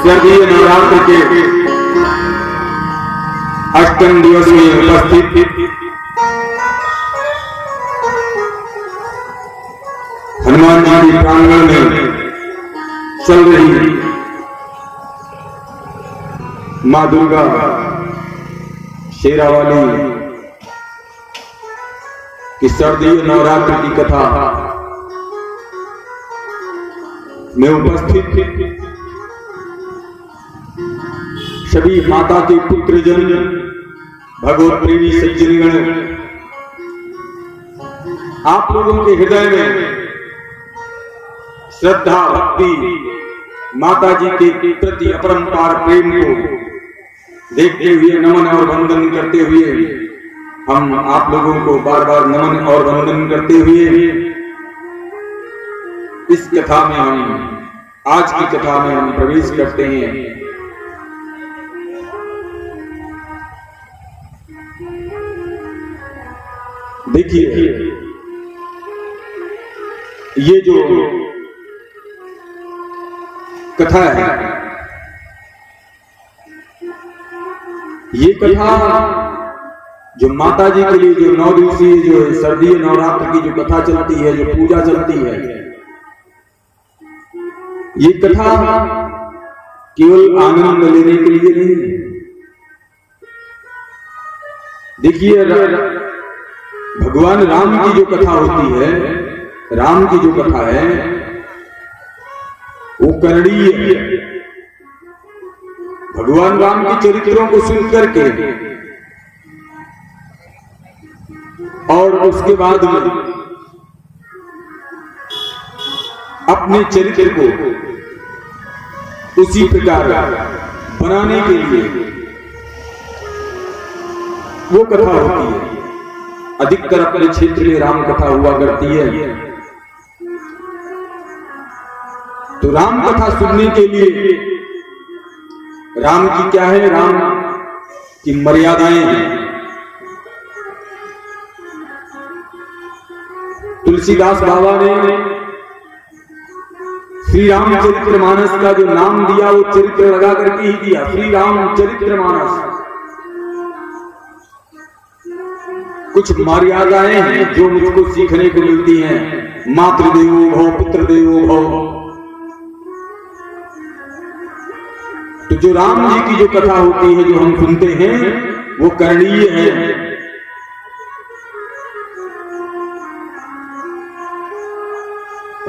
शारदीय नवरात्र के अष्टम दिवस में उपस्थित हनुमान जी के प्रांगण में चल रही मां दुर्गा शेरावाली की शारदीय नवरात्र की कथा में उपस्थित सभी माता के पुत्र जन भगवत प्रेमी सज्जनगण, आप लोगों के हृदय में श्रद्धा भक्ति माता जी के प्रति अपरंपार प्रेम को देखते हुए नमन और वंदन करते हुए हम आप लोगों को बार बार नमन और वंदन करते हुए इस कथा में आज की कथा में हम प्रवेश करते हैं। देखिए, ये जो कथा है, ये कथा जो माता जी के लिए जो 9 दिवसीय जो सर्दीय नवरात्र की जो कथा चलती है, जो पूजा चलती है, ये कथा केवल आनंद लेने के लिए नहीं है। देखिए, भगवान राम की जो कथा होती है, राम की जो कथा है वो करणीय है। भगवान राम के चरित्रों को सुन करके और उसके बाद में अपने चरित्र को उसी प्रकार बनाने के लिए वो कथा होती है। अधिकतर अपने क्षेत्र में राम कथा हुआ करती है। तो राम कथा सुनने के लिए राम की क्या है, राम की मर्यादाएं हैं। तुलसीदास बाबा ने श्री राम चरित्रमानस का जो नाम दिया वो चरित्र लगा करके ही दिया, श्री राम चरित्रमानस। कुछ मर्यादाएं हैं जो मुझको सीखने को मिलती हैं। मातृदेवो भव, पितृदेवो भव। तो जो राम जी की जो कथा होती है, जो हम सुनते हैं, वो करणीय है।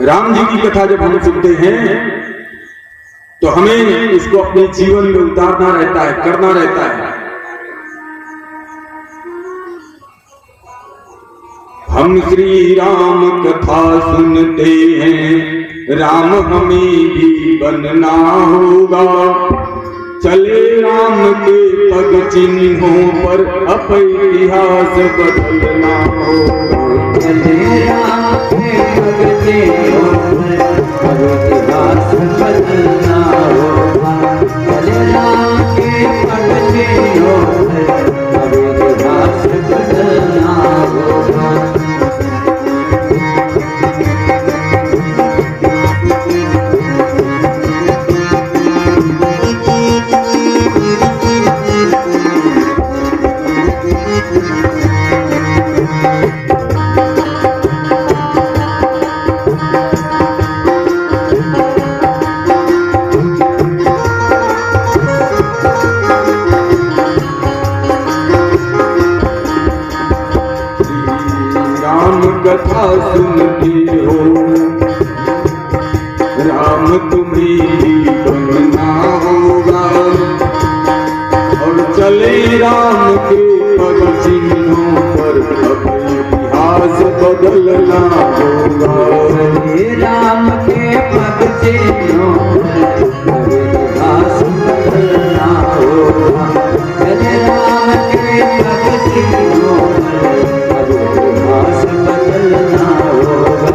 राम जी की कथा जब हम सुनते हैं तो हमें इसको अपने जीवन में उतारना रहता है, करना रहता है। हम श्री राम कथा सुनते हैं, राम हमें भी बनना होगा। चले राम के पग चिन्हों पर अब इतिहास बदलना होगा। चले राम के पग चिन्हों पर अब इतिहास बदलना होगा। चले राम के पग चिन्हों पर अब इतिहास बदलना होगा। कथा सुनते हो, राम तुम्हें भी बनना होगा। और चले राम के पग चिन्हों पर अब इतिहास बदलना होगा। चले राम के पग चिन्हों पर अब इतिहास बदलना होगा। चले राम के पग चिन्हों पर अब इतिहास बदलना होगा।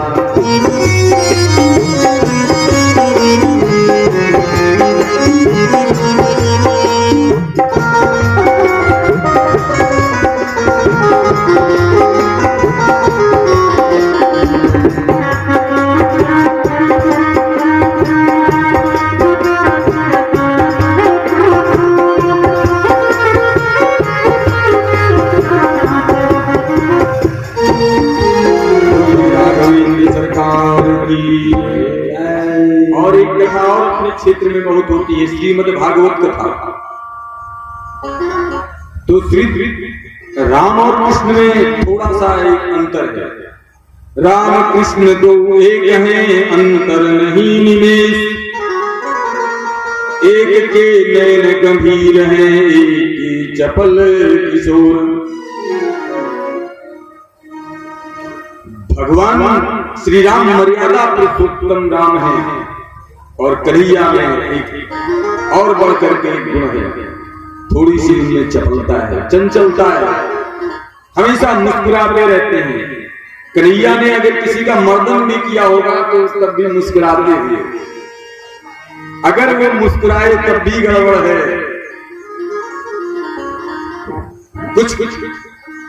और एक कथा और अपने क्षेत्र में बहुत होती है, श्रीमद् भागवत कथा। तो श्री राम और कृष्ण में थोड़ा सा एक अंतर है। राम कृष्ण दो एक हैं, अंतर नहीं निमेष। एक के नयन गंभीर हैं, एक के चपल किशोर। भगवान श्री राम मर्यादा पुरुषोत्तम राम है और कन्हैया में एक और बढ़ करके एक गुण है, थोड़ी सी उनमें चपलता है, चंचलता है, हमेशा मुस्कुराते रहते हैं। कन्हैया ने अगर किसी का मर्दन भी किया होगा तो तब भी मुस्कुराते हुए, अगर वो मुस्कुराए तब भी गड़बड़ है। कुछ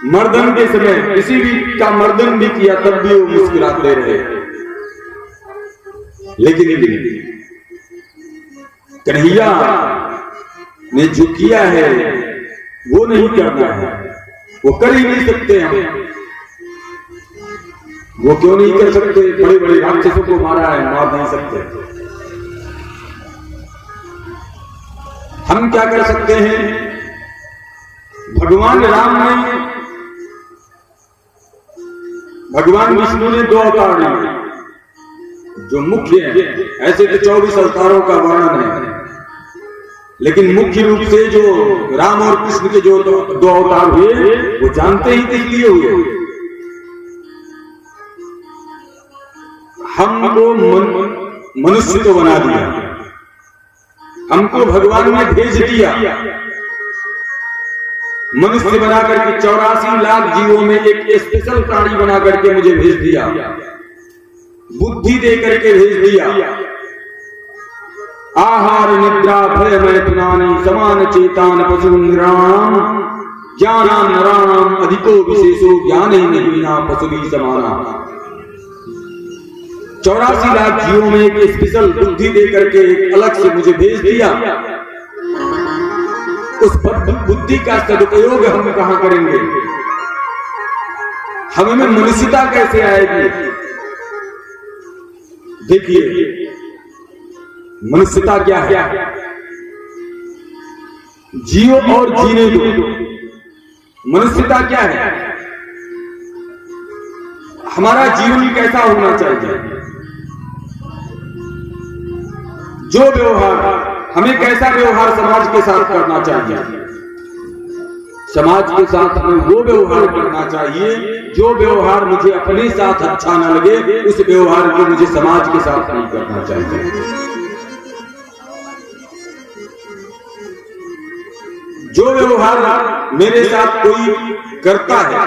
मर्दन के समय किसी भी का मर्दन भी किया तब भी वो मुस्कुराते रहे। लेकिन कन्हैया ने जो किया है वो नहीं करना है, वो कर ही नहीं सकते हम। वो क्यों नहीं कर सकते? बड़े बड़े राक्षसों को मारा है, मार नहीं सकते। हम क्या कर सकते हैं? भगवान राम ने, भगवान विष्णु ने 2 अवतार लिए जो मुख्य है। ऐसे तो 24 अवतारों का वर्णन है, लेकिन मुख्य रूप से जो राम और कृष्ण के जो 2 अवतार हुए वो जानते ही किस लिए हुए। हमको मनुष्य को बना दिया, हमको भगवान ने भेज दिया मनुष्य बना करके, 84 लाख जीवों में एक स्पेशल प्राणी बना करके मुझे भेज दिया, बुद्धि दे करके भेज दिया। आहार निद्रा भय मैथुनानि समान चेतान पशुन्द्राम ज्ञानान नराणाम अधिको विशेषो ज्ञान ही नहीना पशुभी समाना। 84 लाख जीवों में एक स्पेशल बुद्धि दे करके एक अलग से मुझे भेज दिया। उस बुद्धि का सदुपयोग हम कहां करेंगे? हमें मनुष्यता कैसे आएगी? देखिए, मनुष्यता क्या है? जियो और जीने दो। मनुष्यता क्या है? हमारा जीवन कैसा होना चाहिए? जो व्यवहार हमें, कैसा व्यवहार समाज के साथ करना चाहिए? समाज के साथ हमें वो व्यवहार करना चाहिए जो व्यवहार मुझे अपने साथ अच्छा न लगे, उस व्यवहार को मुझे समाज के साथ नहीं करना चाहिए। जो व्यवहार मेरे साथ कोई करता है,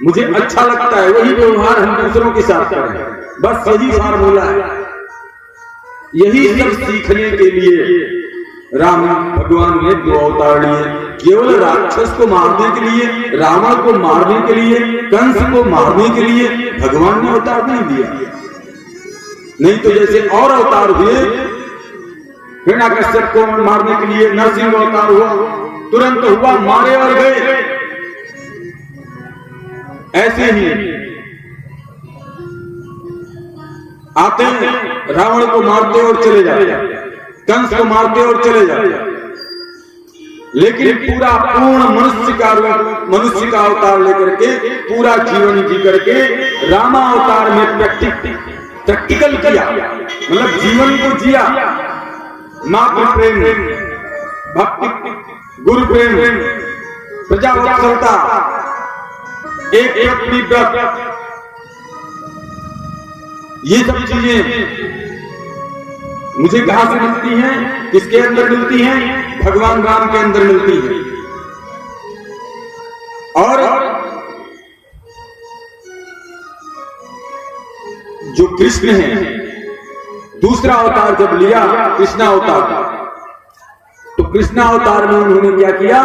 मुझे अच्छा लगता है, वही व्यवहार हम दूसरों के साथ करें। बस यही फार्मूला है। यही सब सीखने के लिए राम भगवान ने 2 अवतार लिए, केवल राक्षस को मारने के लिए, रावण को मारने के लिए, कंस को मारने के लिए भगवान ने अवतार नहीं दिया। नहीं तो जैसे और अवतार हुए, हिरण्यकश्यप को मारने के लिए नरसिंह अवतार हुआ, तुरंत हुआ, मारे और गए। ऐसे ही आते हैं, रावण को मारते और चले जाते, कंस को मारते और चले जाते, लेकिन पूरा पूर्ण मनुष्य का अवतार लेकर के पूरा जीवन जी करके रामा अवतार में प्रैक्टिकल किया, मतलब जीवन को जिया। मातृ प्रेम, भक्ति, गुरु प्रेम, प्रजावत्सलता, एक व्यक्ति व्रत, ये सब चीजें मुझे कहां से मिलती हैं? किसके अंदर मिलती हैं? भगवान राम के अंदर मिलती हैं। और जो कृष्ण है, दूसरा अवतार जब लिया कृष्णा अवतार, तो कृष्णा अवतार में उन्होंने क्या किया?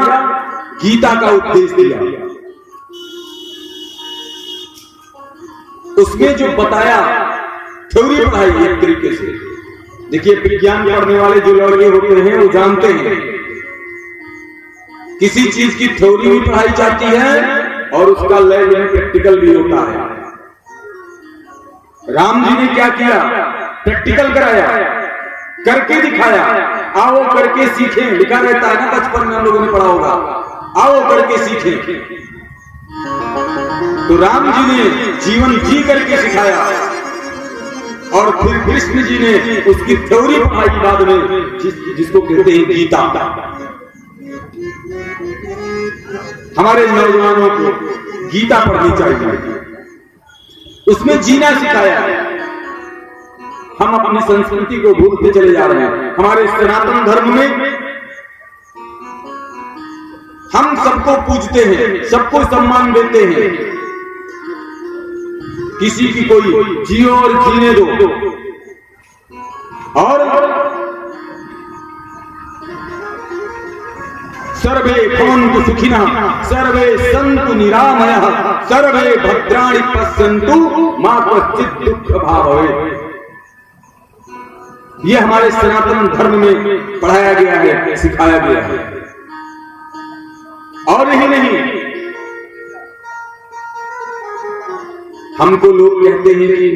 गीता का उपदेश दिया। उसमें जो बताया, थ्योरी पढ़ाई एक तरीके से। देखिए, विज्ञान पढ़ने वाले जो लड़के होते हैं वो जानते हैं, किसी चीज की थ्योरी भी पढ़ाई जाती है और उसका लैब में प्रैक्टिकल भी होता है। राम जी ने क्या किया? प्रैक्टिकल कराया, करके दिखाया। आओ करके सीखें, लिखा रहता है ना, बचपन में हम लोगों ने पढ़ा होगा, आओ करके सीखें। तो राम जी ने जीवन जी करके सिखाया और फिर कृष्ण जी ने उसकी थ्योरी पढ़ाई बाद में, जिसको कहते हैं गीता। हमारे नौजवानों को गीता पढ़नी चाहिए। उसमें जीना सिखाया। हम अपनी संस्कृति को भूलते चले जा रहे हैं। हमारे सनातन धर्म में हम सबको पूजते हैं, सबको सम्मान देते हैं, किसी की कोई जियो और जीने दो। और सर्वे भवन्तु सुखिनः, सर्वे सन्तु निरामयाः, सर्वे भद्राणि पश्यन्तु मा कश्चित् दुःख भाग् भवेत्। ये हमारे सनातन धर्म में पढ़ाया गया है, सिखाया गया है। और यही नहीं, हमको लोग कहते हैं कि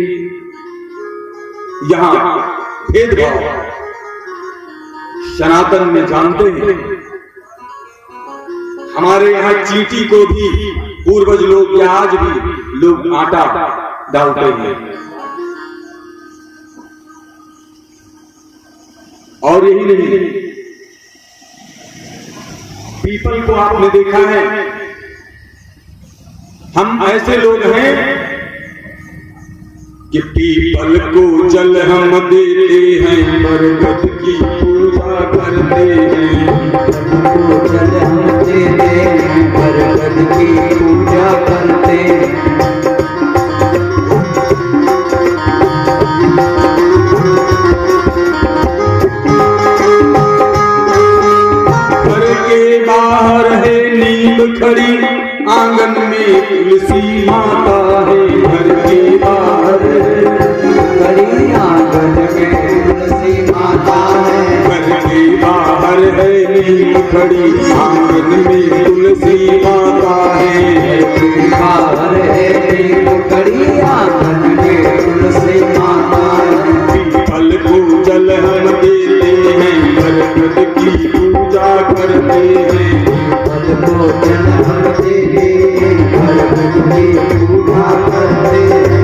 यहां भेदभाव, सनातन में जानते हैं हमारे यहां चींटी को भी पूर्वज लोग या आज भी लोग आटा डालते हैं। और यही नहीं, पीपल को आपने देखा है, हम ऐसे लोग हैं कि पीपल को जल हम देते हैं, बरगद की पूजा करते हैं। को जल हम देते हैं, बरगद की पूजा करते हैं। घर के बाहर है नीम खड़ी, आंगन में तुलसी माता है। घर के बाहर खड़ी आंगन में तुलसी माता है। घर के बाहर है नीम खड़ी, आंगन में तुलसी माता है। बाहर है नीम खड़ी, आंगन में तुलसी माता है। पीपल को जल हम देते हैं, बरगद की पूजा करते हैं। पीपल को जल हम देते हैं, बरगद की पूजा करते हैं।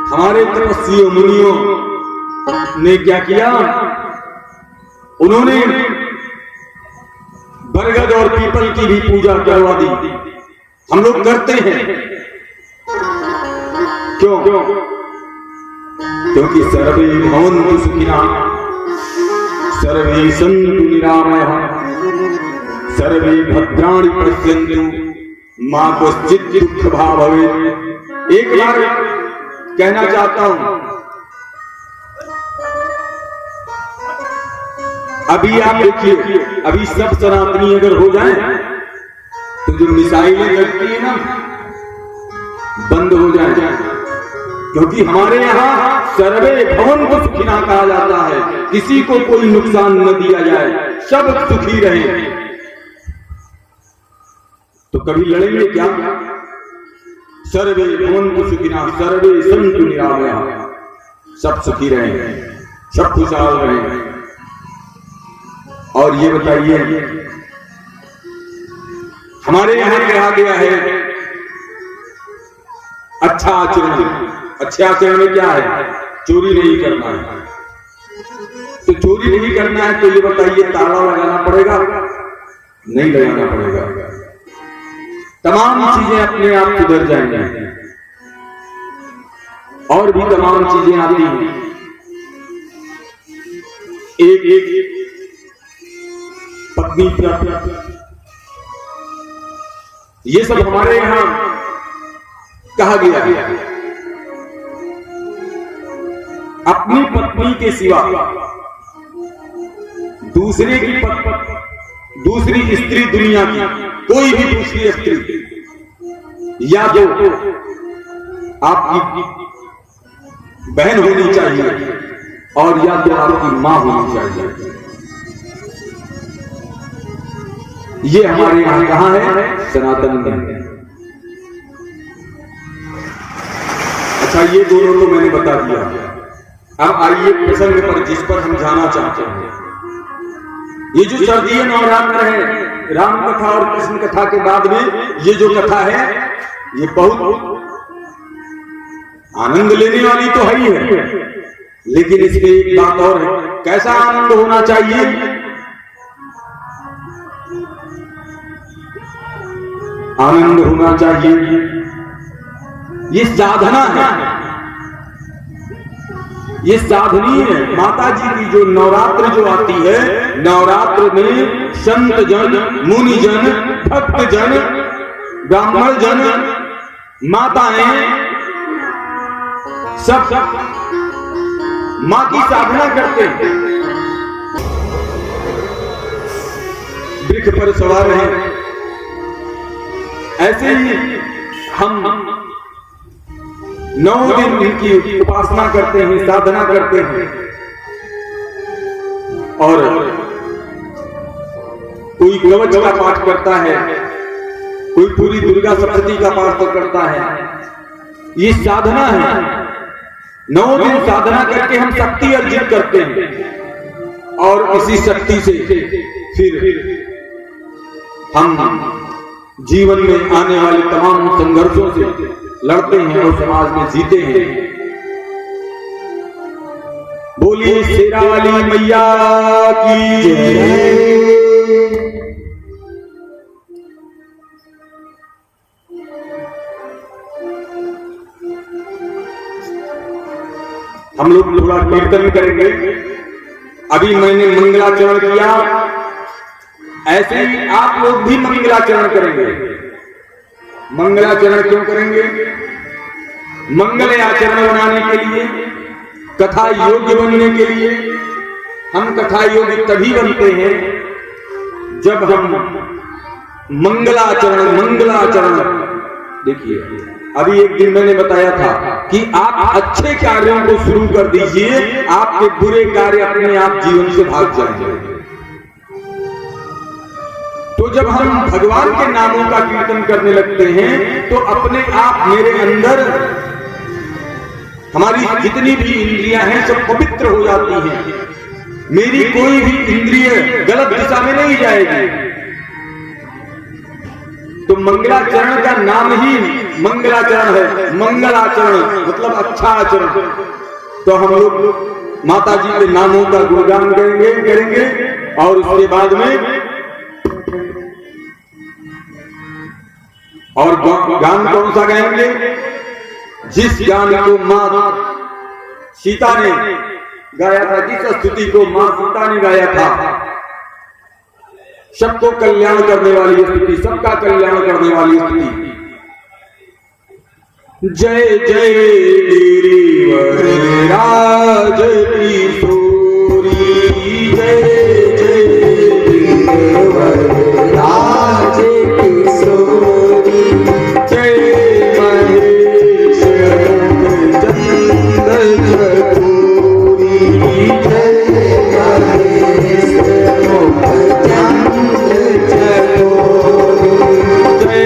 हमारे तपस्वी मुनियों ने क्या किया, उन्होंने बरगद और पीपल की भी पूजा करवा दी। हम लोग करते हैं, क्यों? क्योंकि सर्वे भवन्तु सुखिनः, सर्वे सन्तु निरामयाः, सर्वे भद्राणि पश्यन्तु मा कश्चित् दुःख भाग् भवेत्। एक बार कहना चाहता हूं, अभी आप देखिए, अभी सब सनातनी अगर हो जाए तो जो मिसाइलें लगती है ना, बंद हो जाए। क्योंकि हमारे यहां सर्वे भवन्तु सुखिनः कहा जाता है, किसी को कोई नुकसान न दिया जाए, सब सुखी रहे। तो कभी लड़ेंगे क्या? सर्वे भवन्तु सुखिनः, सर्वे सन्तु निरामयाः, सब सुखी रहे, सब खुशहाल रहे। और ये बताइए, हमारे यहां कहा गया है अच्छा आचरण। अच्छे आचरण में क्या है? चोरी नहीं करना है। तो चोरी नहीं करना है तो ये बताइए, ताला लगाना पड़ेगा? नहीं लगाना पड़ेगा। तमाम चीजें अपने आप सुधर जाएंगी। और भी तमाम चीजें आती हैं। एक पत्नी प्राप्त, ये सब हमारे यहां कहा गया है। अपनी पत्नी के सिवा दूसरे की दूसरी स्त्री, दुनिया की कोई भी दूसरी स्त्री या जो आपकी बहन होनी चाहिए और या तो आपकी मां होनी चाहिए। ये हमारे यहां कहां है? सनातन में। अच्छा, ये दोनों तो मैंने बता दिया। अब आइए प्रसंग पर, जिस पर हम जाना चाहते हैं। ये जो शारदीय नवरात्र है, राम कथा और कृष्ण कथा के बाद में ये जो कथा है, ये बहुत आनंद लेने वाली तो है ही है, लेकिन इसमें एक बात और है। कैसा आनंद होना चाहिए? आनंद होना चाहिए, ये साधना है, ये साधनी है। माता जी की जो नवरात्र जो आती है, नवरात्र में संत जन, मुनि जन, भक्त जन, ब्राह्मण जन, माताएं सब मां की साधना करते हैं, वृक्ष पर सवार हैं। ऐसे ही हम 9 दिन इनकी उपासना करते हैं, साधना करते हैं। और कोई कवच का पाठ करता है, कोई पूरी दुर्गा सप्तशती का पाठ करता है। ये साधना है। 9 दिन साधना करके हम शक्ति अर्जित करते हैं और इसी शक्ति से फिर हम जीवन में आने वाले तमाम संघर्षों से लड़ते हैं और समाज में जीते हैं। बोलिए शेरा वाली मैया की जय। हम लोग थोड़ा कीर्तन करेंगे। अभी मैंने मंगलाचरण किया, ऐसे ही आप लोग भी मंगलाचरण करेंगे। मंगलाचरण क्यों करेंगे? मंगल आचरण बनाने के लिए, कथा योग्य बनने के लिए। हम कथा योग्य तभी बनते हैं जब हम मंगलाचरण देखिए, अभी एक दिन मैंने बताया था कि आप अच्छे कार्यों को शुरू कर दीजिए, आपके बुरे कार्य अपने आप जीवन से भाग जाएंगे। तो जब हम भगवान के नामों का कीर्तन करने लगते हैं तो अपने आप मेरे अंदर हमारी जितनी भी इंद्रियां हैं सब पवित्र हो जाती हैं। मेरी कोई भी इंद्रिय गलत दिशा में नहीं जाएगी। तो मंगलाचरण का नाम ही मंगलाचरण है। मंगलाचरण मतलब अच्छा आचरण। तो हम लोग माता जी के नामों का गुणगान करेंगे और उसके बाद में और गान कौन सा गाएंगे? जिस गान को मां सीता ने गाया था, जिस स्तुति को मां सीता ने गाया था, सबको कल्याण करने वाली स्तुति, सबका कल्याण करने वाली स्तुति। जय जय गिरिवर राज किशोरी, जय जय गिरिवर राज किशोरी, जय महेश चंद चकोरी, जय महेश चंद चकोरी, जय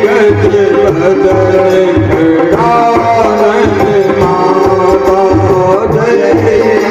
गज बदन माता, जय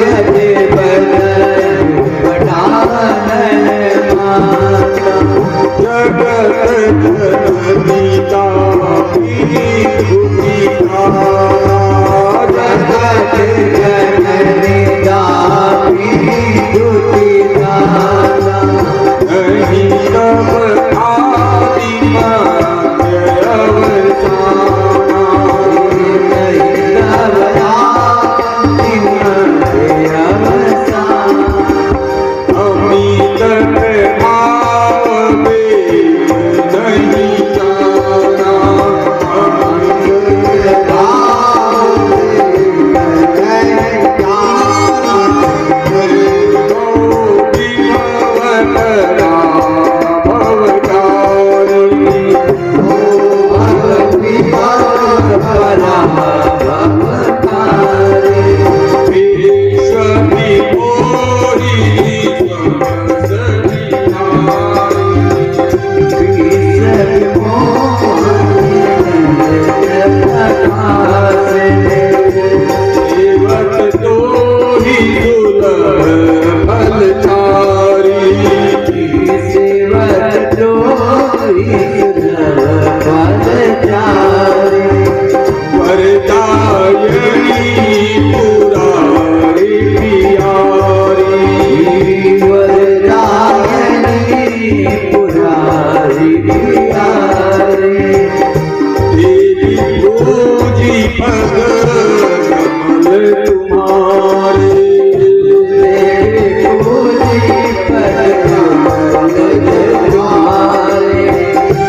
तुम्हारे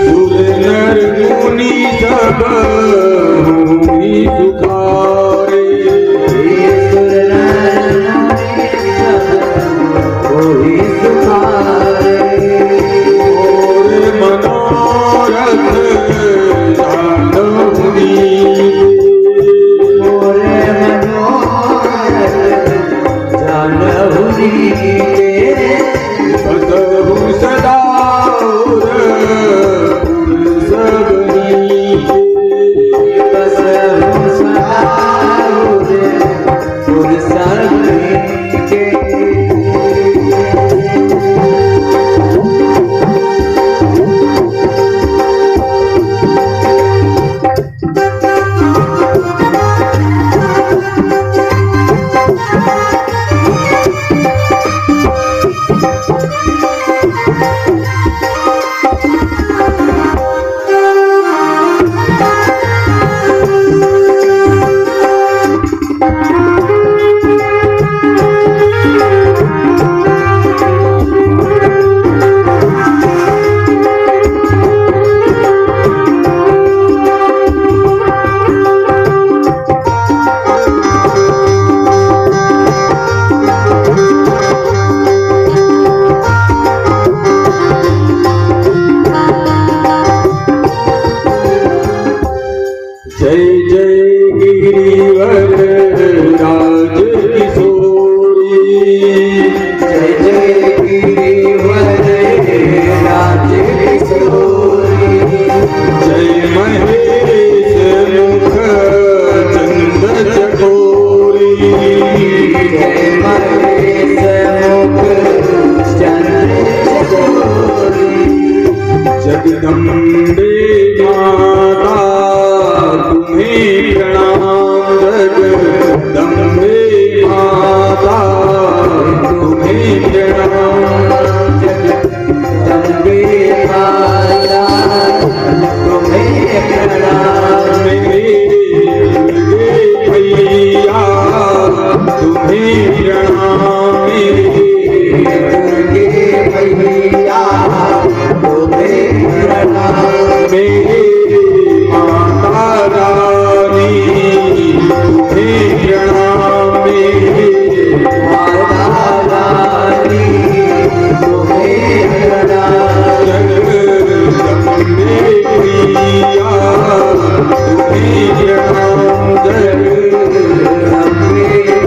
सुर नर मुनि सब हुई सुखारे और मनोरथ बसहु सदा जय जय गिरिवर राज किशोरी जय जय गिरिवर राज किशोरी जय महेश मुख चंद चकोरी जय महेश मुख चंद्र चकोरी जगदम्बे माता तुम्हें प्रणाम जगदम्बे माता तुम्हें प्रणाम जगदम्बे माता तुम्हें प्रणाम मेरे भैया तुम्हें प्रणाम दुर्गे भैया तुम्हें प्रणाम मेरे माता रानी तुम्हें प्रणाम माता रानी तुम्हें प्रणाम जगदम्बे भैया तुम्हें प्रणाम जगदम्बे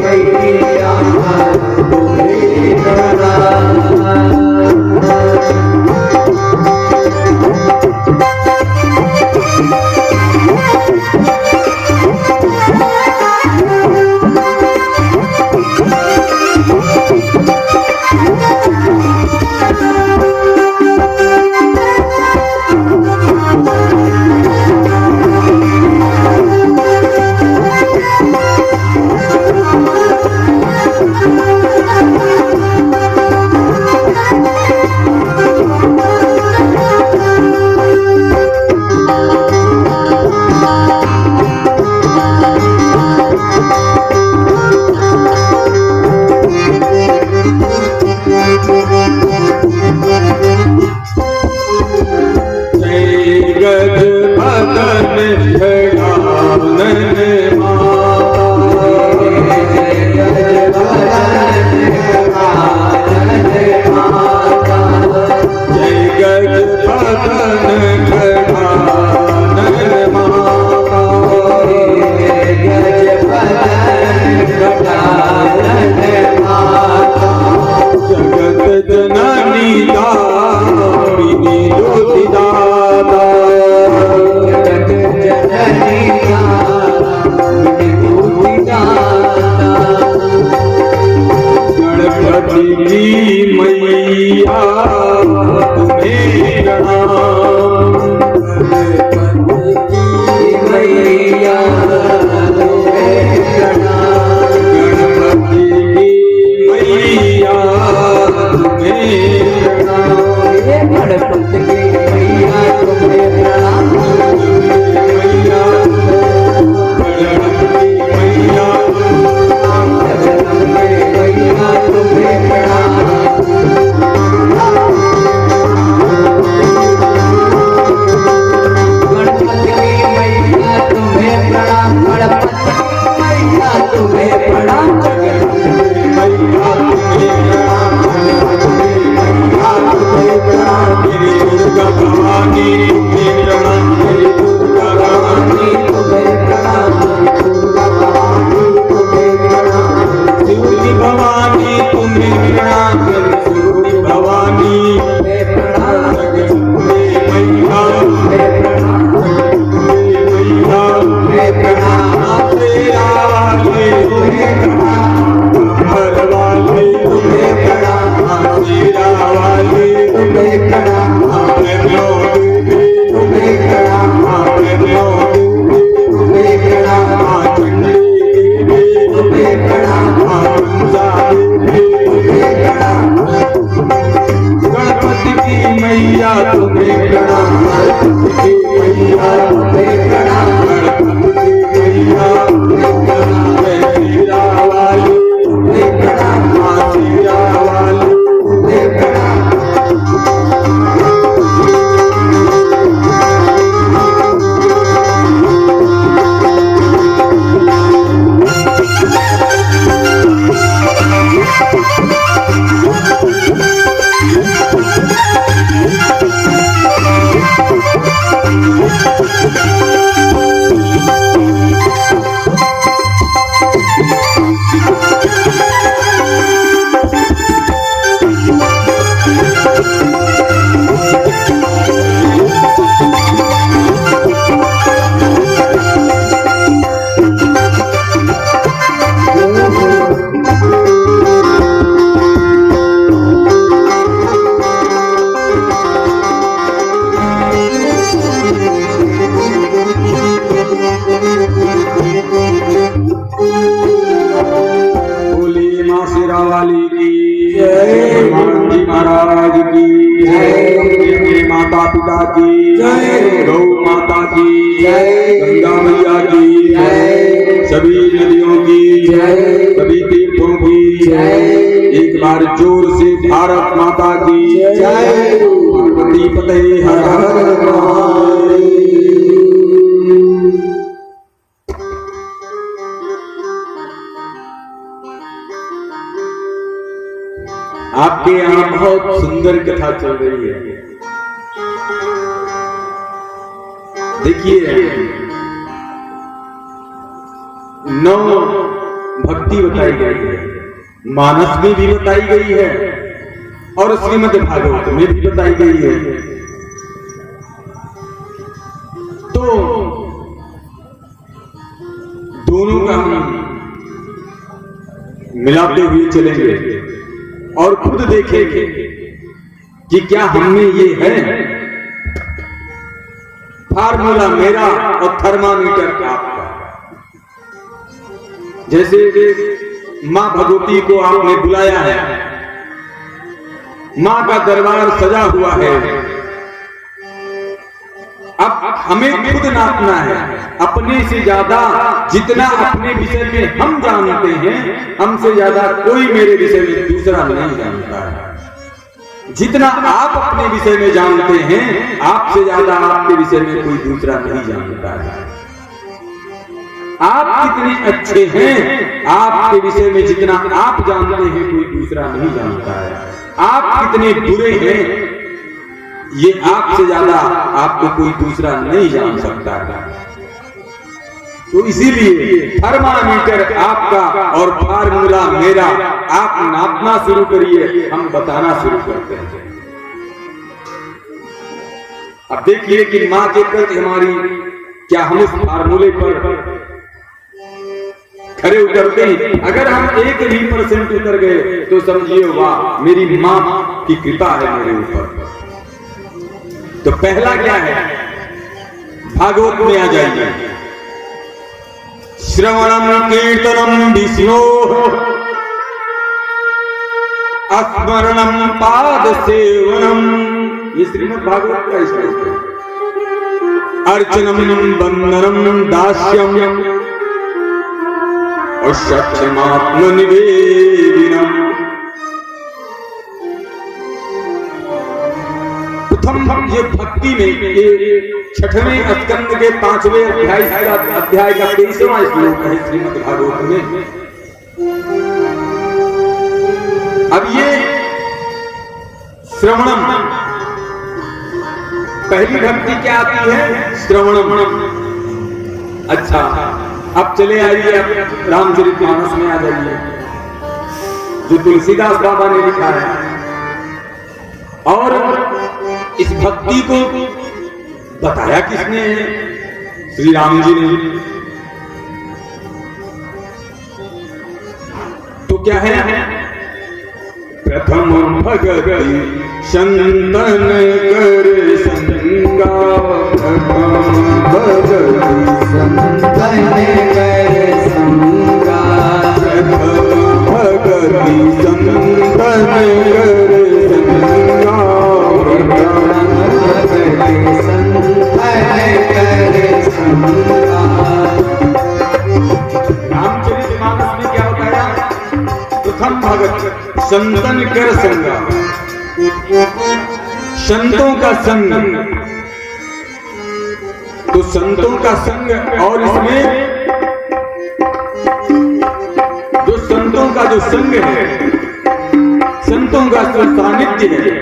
भैया वाली की जय, हनुमान जी महाराज की जय, माता पिता की जय, गौ माता की जय, गंगा मैया की जय, सभी नदियों की जय, सभी तीर्थों की जय। एक बार जोर से भारत माता की जय, पार्वती पते हर हर महादेव। आपके यहाँ बहुत सुंदर कथा चल रही है। देखिए, 9 भक्ति बताई गई है, मानस में भी बताई गई है और श्रीमद् भागवत में भी बताई गई है। तो दोनों का हम मिलाते हुए चलेंगे और खुद देखेंगे कि क्या हमें ये है। फार्मूला मेरा और थर्मामीटर आपका। जैसे मां भगवती को आपने बुलाया है, मां का दरबार सजा हुआ है, अब हमें खुद नापना है। अपने से ज्यादा जितना अपने विषय में हम जानते हैं, हमसे ज्यादा कोई मेरे विषय में दूसरा नहीं जानता है। जितना आप अपने विषय में जानते हैं, आपसे ज्यादा आपके विषय में कोई दूसरा नहीं जानता है। आप कितने अच्छे हैं, आपके विषय में जितना आप जानते हैं कोई दूसरा नहीं जानता है। आप कितने बुरे हैं, ये आपसे ज्यादा आपको कोई दूसरा नहीं जान सकता है। तो इसीलिए थर्मामीटर आपका और फार्मूला मेरा। आप नापना शुरू करिए, हम बताना शुरू करते हैं। अब देखिए कि मां के प्रति हमारी क्या हम उस फार्मूले पर खरे उतरते हैं। अगर हम 1% उतर गए तो समझिए वाह, मेरी मां की कृपा है मेरे ऊपर। तो पहला क्या है, भागवत में आ जाइए। श्रवणम कीर्तनम विष्णु स्मरणम पाद सेवनम, ये श्रीमद् भागवत का श्लोक है। अर्चनम वंदनम दास्यम और सत्यमात्म निवेदनम। प्रथम ये भक्ति में ये 6वें स्कंद के 5वें अध्याय का 23वां श्लोक है श्रीमद् भागवत में। अब ये श्रवणम, पहली भक्ति क्या आती है, श्रवणम। अच्छा, अब चले आइए, अब रामचरितमानस में आ जाइए, जो तुलसीदास बाबा ने लिखा है। और इस भक्ति को बताया किसने है, श्री राम जी ने। तो क्या है, प्रथम भगति संतन कर संगा, प्रथम भगति संतन कर संगा, प्रथम भगति संतन कर संगा, रामचरितमानस में क्या बताया, प्रथम भगत संतन कर संगा, संतों का संग। तो संतों का संग, और इसमें जो संतों का जो संग है, संतों का जो सानिध्य है,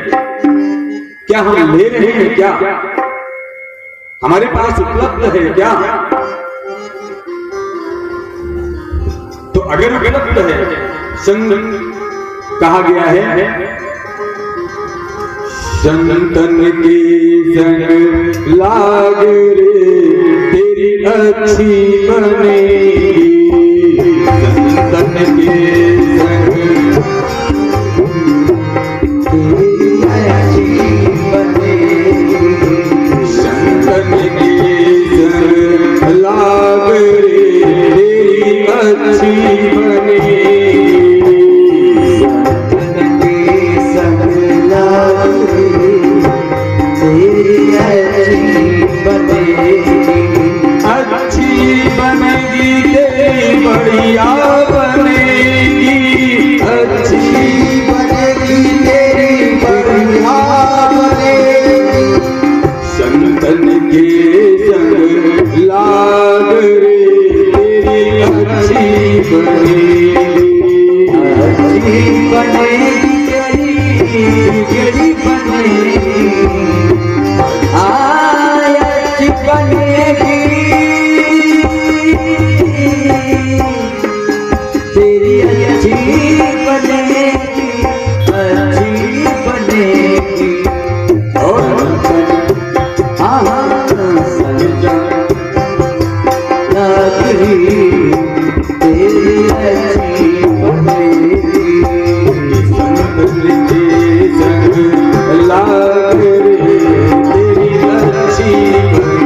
क्या हम ले रहे हैं, क्या हमारे पास उपलब्ध है क्या? तो अगर उपलब्ध है, संग कहा गया है, संतन के संग लाग रे तेरी अच्छी बनेगी, संतन के संग तेरी अच्छी बनेगी, संतन के संग लाग रे तेरी अच्छी बनेगी, अच्छी बनेगी, अच्छी बनेगी। और संजा लागी तेरी अच्छी बनेगी। संत के संग लाग रे तेरी अच्छी बनेगी।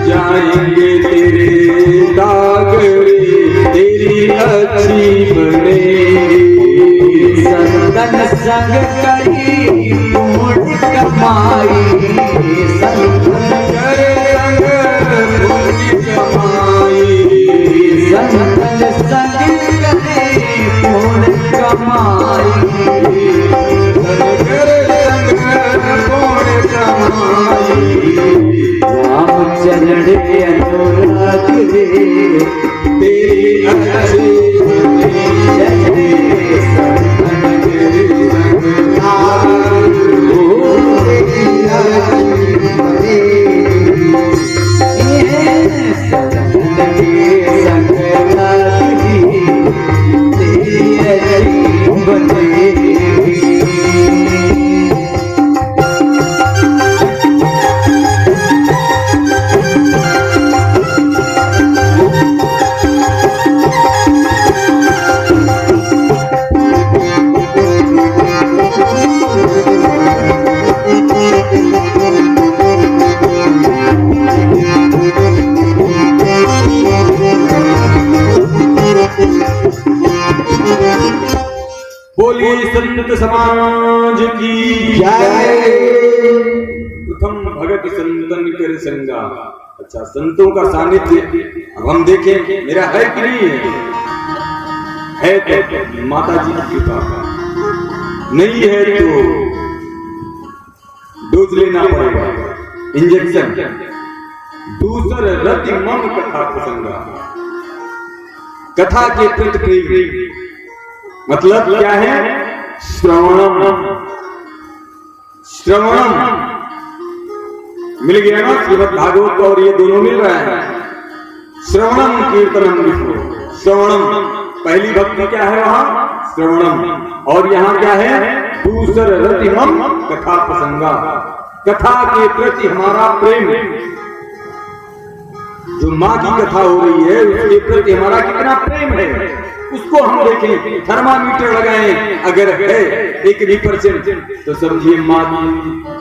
जाएंगे तेरे दाग रे तेरी अच्छी बनेगी। संतन संग करी पुण्य कमाई, संतन करे संग पुण्य कमाई। संतन संग करे पुण्य कमाई। करे संग पुण्य कमाई। राम चरण अनुराग रे तेरी अच्छी बनेगी। संतन तेरी संग बोलिए संत समाज की जय। प्रथम भगत संतन कर संगा। अच्छा, संतों का सानिध्य अब हम देखें मेरा है कि नहीं है तो माता जी की कृपा। नहीं है तो डोज लेना पड़ेगा, इंजेक्शन। दूसर रति मम कथा प्रसंगा। कथा के प्रति प्रेम मतलब क्या है? श्रवणम। श्रवणम मिल गया ना, श्रीमद् भागवत और ये दोनों मिल रहा है। श्रवणम कीर्तनम विष्णु। श्रवणम पहली भक्ति क्या है वहां? श्रवणम। और यहां क्या है? दूसर रतिमम कथा प्रसंगा। कथा के प्रति हमारा प्रेम, जो माँ की कथा हो रही है उसके प्रति हमारा कितना प्रेम है उसको हम देखें। थर्मामीटर लगाएं, अगर है 1% तो समझिए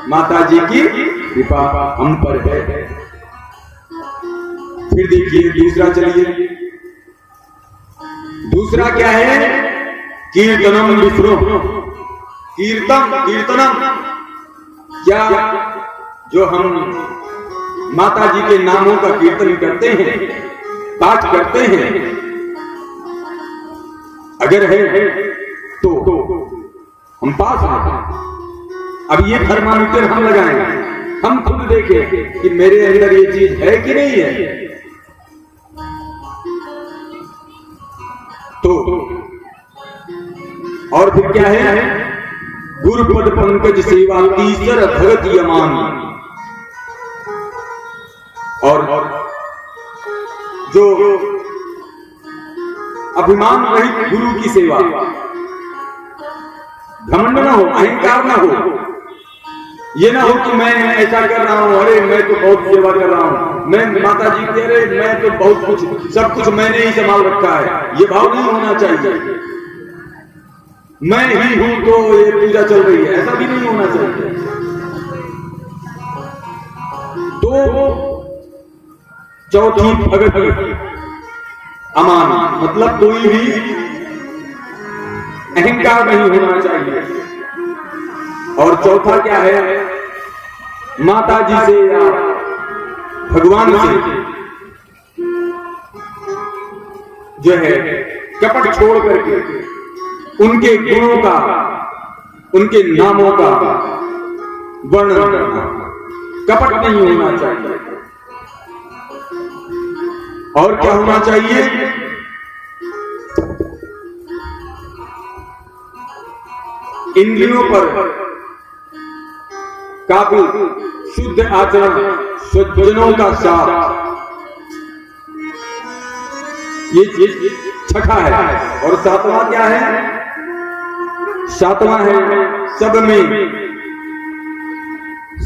माता जी की कृपा हम पर है। फिर देखिए दूसरा, चलिए दूसरा क्या है? कीर्तनम विष्णु। कीर्तनम क्या? जो हम माता जी के नामों का कीर्तन करते हैं, पाठ करते हैं, अगर है तो हम पास हैं। अब ये थर्मामीटर हम लगाएं, हम खुद देखें कि मेरे अंदर ये चीज है कि नहीं है। तो और फिर क्या है? गुरुपद पंकज सेवा तीसर भगत यमान। और जो अभिमान रहित गुरु की सेवा, घमंड ना हो, अहंकार ना हो, ये ना हो कि मैं ऐसा कर रहा हूं, अरे मैं तो बहुत सेवा कर रहा हूं, मैं माता जी की, अरे मैं तो बहुत कुछ, सब कुछ मैंने ही संभाल रखा है। ये भाव नहीं होना चाहिए। मैं ही हूं तो ये पूजा चल रही है, ऐसा भी नहीं होना चाहिए। तो चौथी भगत अमान, मतलब कोई भी अहंकार नहीं होना चाहिए। और चौथा क्या है, माता जी से या भगवान से जो है कपट छोड़ करके उनके गुणों का, उनके नामों का वर्णन करना, कपट नहीं होना चाहिए। और क्या होना चाहिए, इंद्रियों पर काफी शुद्ध आचरण, सज्जनों का साथ, ये छठा है। और सातवां क्या है, सातवां है सब में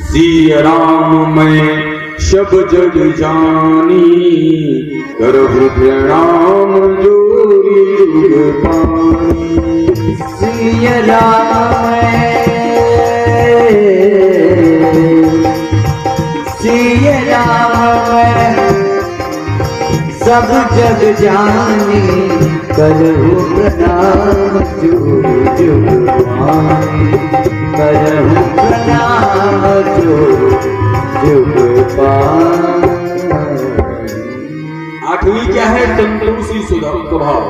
सिया राम मैं सब जग जानी, करहु प्रणाम जोरी जुग पानी। सिया राम सिया राम सब जग जानी, करहु प्रणाम जुग जुग पानी, करहु प्रणाम जुग जुग पानी। आठवीं क्या है, संतोषी स्वभाव।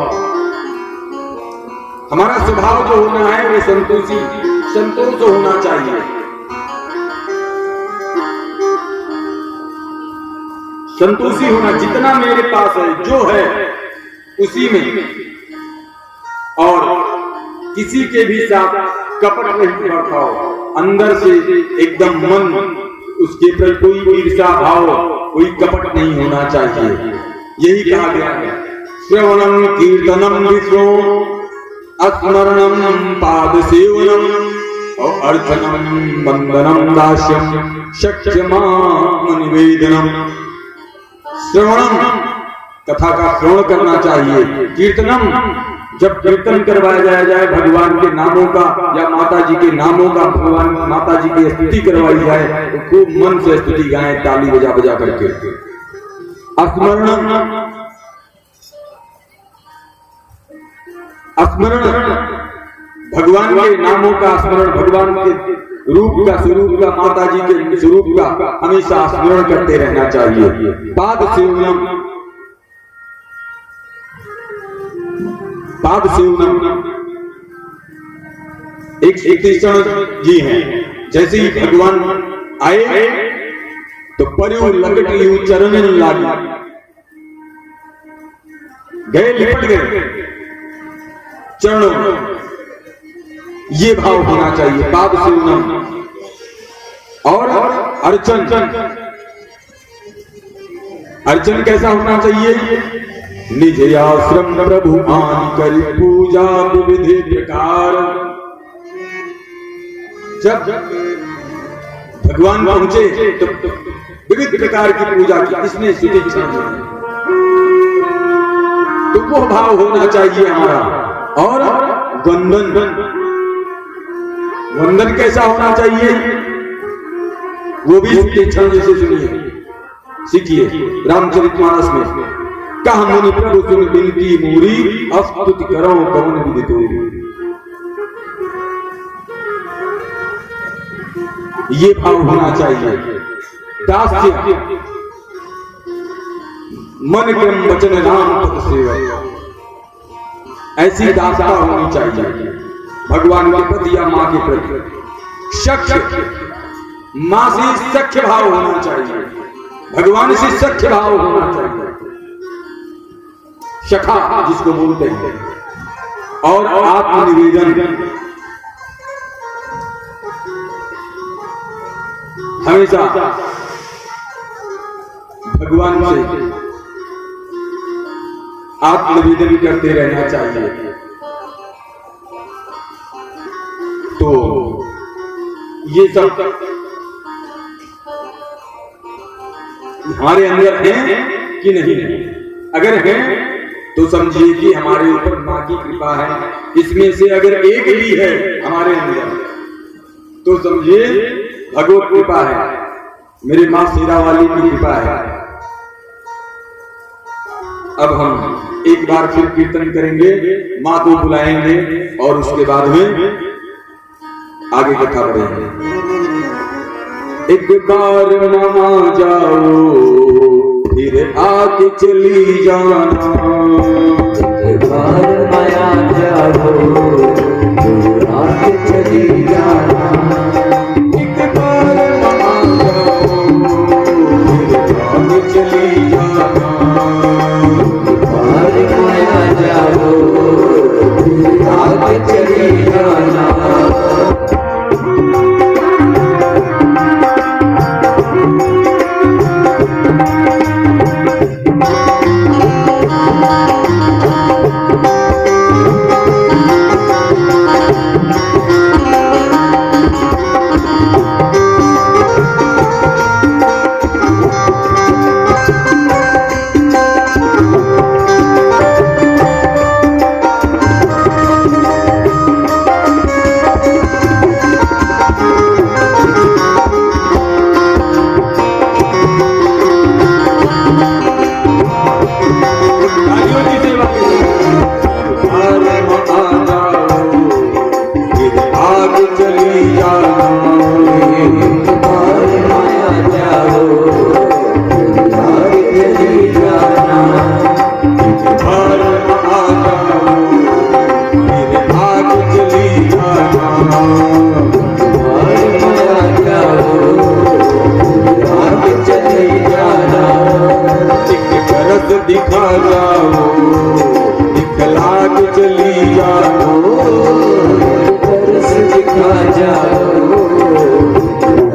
हमारा स्वभाव जो होना है वो संतोष होना चाहिए। संतोषी होना, जितना मेरे पास है जो है उसी में, और किसी के भी साथ कपट नहीं बरताओ, अंदर से एकदम मन उसके प्रति कोई ईर्ष्या भाव, कोई कपट नहीं होना चाहिए। यही कहा गया है, श्रवणम कीर्तनम विष्णु स्मरणम पाद सेवनम और अर्चनम वंदनम दास्यम शक्यमात्म निवेदनम। श्रवणम, कथा का श्रवण करना चाहिए। कीर्तनम, जब कीर्तन करवाया जाए भगवान के नामों का या माता जी के नामों का, भगवान माता जी की स्तुति करवाई जाए तो खूब मन से स्तुति गाएं, ताली बजा बजा करके। स्मरण, भगवान के नामों का स्मरण, भगवान के रूप का, स्वरूप का, माता जी के स्वरूप का हमेशा स्मरण करते रहना चाहिए। पाद सेवनम, पाद सेवनम। एक कृष्ण जी हैं, जैसे ही भगवान आए तो पर्यो लकट यू चरण लागी, गए लिपट गए चरणों में। ये भाव होना चाहिए, पाद सेवनम। और अर्चन, अर्चन कैसा होना चाहिए, निज आश्रम प्रभु आन कर पूजा विविध प्रकार। जब भगवान पहुंचे तो विविध प्रकार की पूजा की, इसने सुदीक्षा तो वो भाव होना चाहिए हमारा। और वंदन, वंदन कैसा होना चाहिए, वो भी सुदीक्षा जैसे सुनिए, सीखिए रामचरितमानस में। कहा मुनि प्रभु सुन बिनती मूरी, स्तुति करो कौन विधि तोरी। ये भाव होना चाहिए। दास्य, मन क्रम वचन राम पद सेवा, ऐसी दासता होनी चाहिए भगवान के प्रति या मां के प्रति। सख्य, मां से सख्य भाव होना चाहिए, भगवान से सख्य भाव होना चाहिए। सखा जिसको बोलते हैं। और आत्मनिवेदन, हमेशा भगवान से आत्मनिवेदन करते रहना चाहिए। तो ये सब हमारे अंदर है कि नहीं? अगर है तो समझिए कि हमारे ऊपर मां की कृपा है। इसमें से अगर एक भी है हमारे अंदर तो समझिए भगवत कृपा है, मेरे मां शेरा वाली की कृपा है। अब हम एक बार फिर कीर्तन करेंगे, माँ को बुलाएंगे और उसके बाद में आगे कथा बढ़ेंगे। एक बार मामा जाओ फिर आके चली जाना, एक बार माया जाओ फिर आके चली जाना, एक बार मामा जाओ फिर आके चली जाना, बार माया जाओ फिर आके चली जाना। दिखा जाओ दिखला के चली जाओ, तरस दिखा जाओ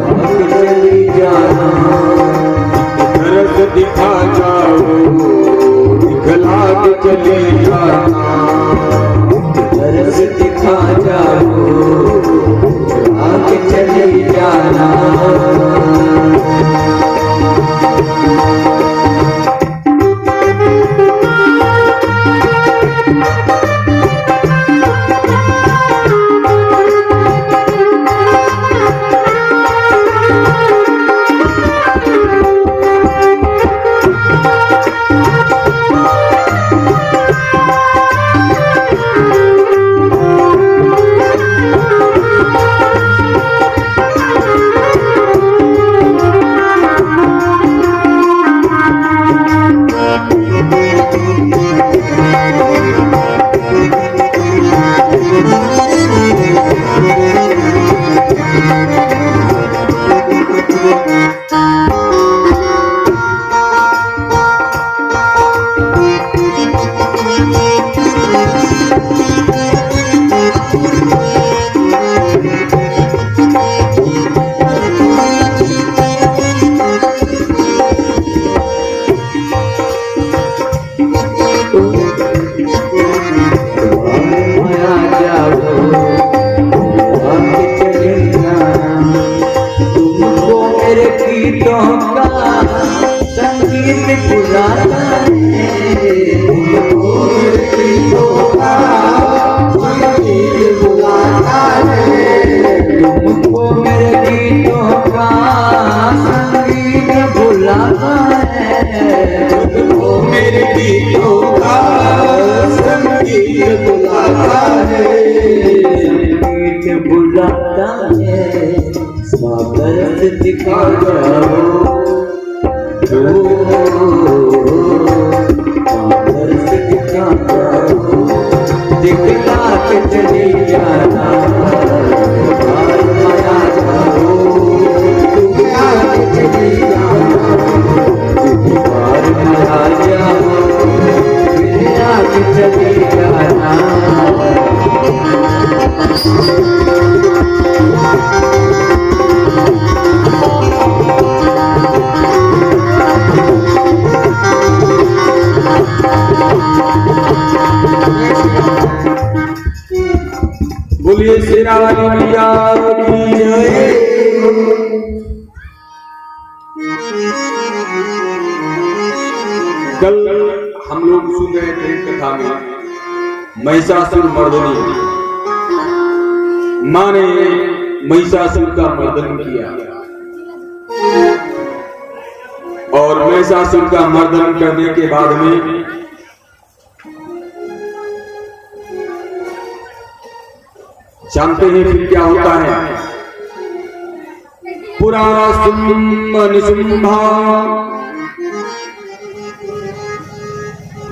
आके चली जाना, तरस दिखा जाओ दिखला के चली जाना, तरस दिखा जाओ आके चली जाना। दिखा जाओ तरस दिखा जाओ दिखला के चली जाना, बार माया जाओ दिखला के चली जाना, बार माया जाओ दिखला के चली जाना। बोलिए शेरा वाली मैया की जय। कल हम लोग सुन रहे थे कथा में महिषासुर मर्दनी, मां ने महिषासुर का मर्दन किया और महिषासुर का मर्दन करने के बाद में जानते हैं फिर क्या होता है? पुरा सुम्म निशुम्भा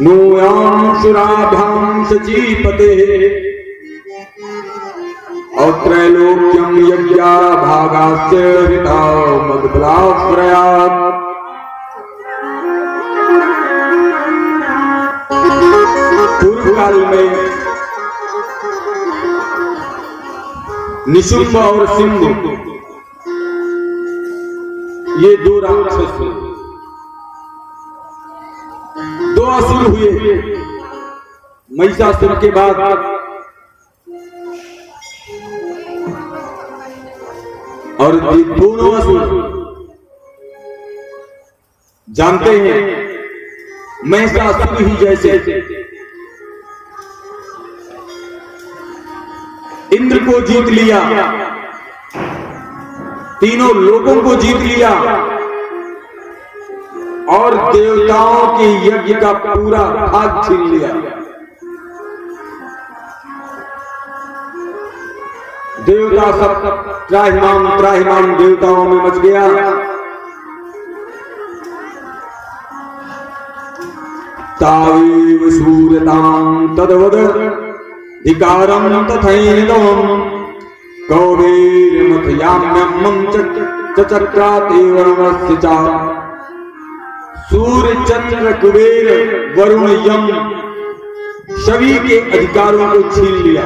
नूयां शुराभ्यां सजीपते और त्रैलोक्यं यज्ञा भागास्य हृता मदबलाश्रयात्। पूर्व काल में निशुम्भ और सिंधु ये दो राक्षस दो असुर हुए। महिषासुर के बाद और ये दोनों असुर जानते हैं महिषासुर ही जैसे इंद्र को जीत लिया, तीनों लोगों को जीत लिया और देवताओं के यज्ञ का पूरा भाग छीन लिया। देवता सब त्राहिमाम देवताओं में मच गया। तावेव सूर्यतां तदवद धिकारं तथैनदम् कौवेरमथयाम्यं चक्रातेवरमस्य च सूर्य चंद्र कुबेर वरुण यम सभी के अधिकारों को छीन लिया।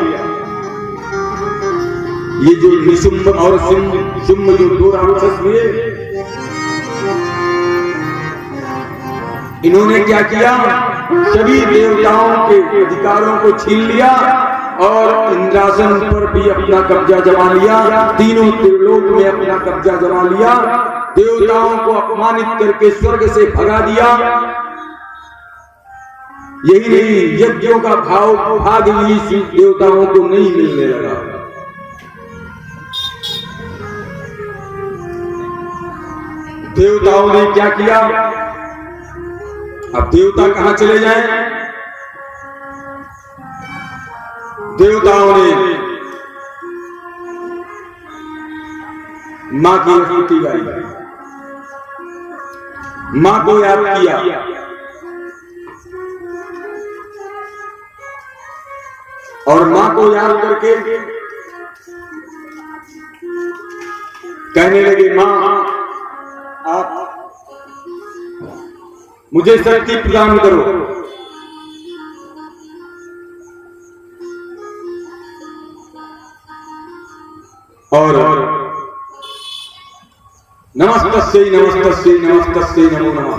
ये जो निशुम्भ और शुम्भ जो दो राक्षस हुए, इन्होंने क्या किया? सभी देवताओं के अधिकारों को छीन लिया और इंद्रासन पर भी अपना कब्जा जमा लिया, तीनों त्रिलोक में अपना कब्जा जमा लिया, देवताओं को अपमानित करके स्वर्ग से भगा दिया। यही नहीं, यज्ञों का भाग भी देवताओं को नहीं मिलने लगा। देवताओं ने क्या किया? अब देवता कहां चले जाएं? देवताओं ने मां की स्तुति गाई, मां को याद किया, और मां को याद करके कहने लगे, मां आप मुझे शक्ति प्रदान करो। और नमस्तस्यै नमस्तस्यै नमस्तस्यै नमो नमः।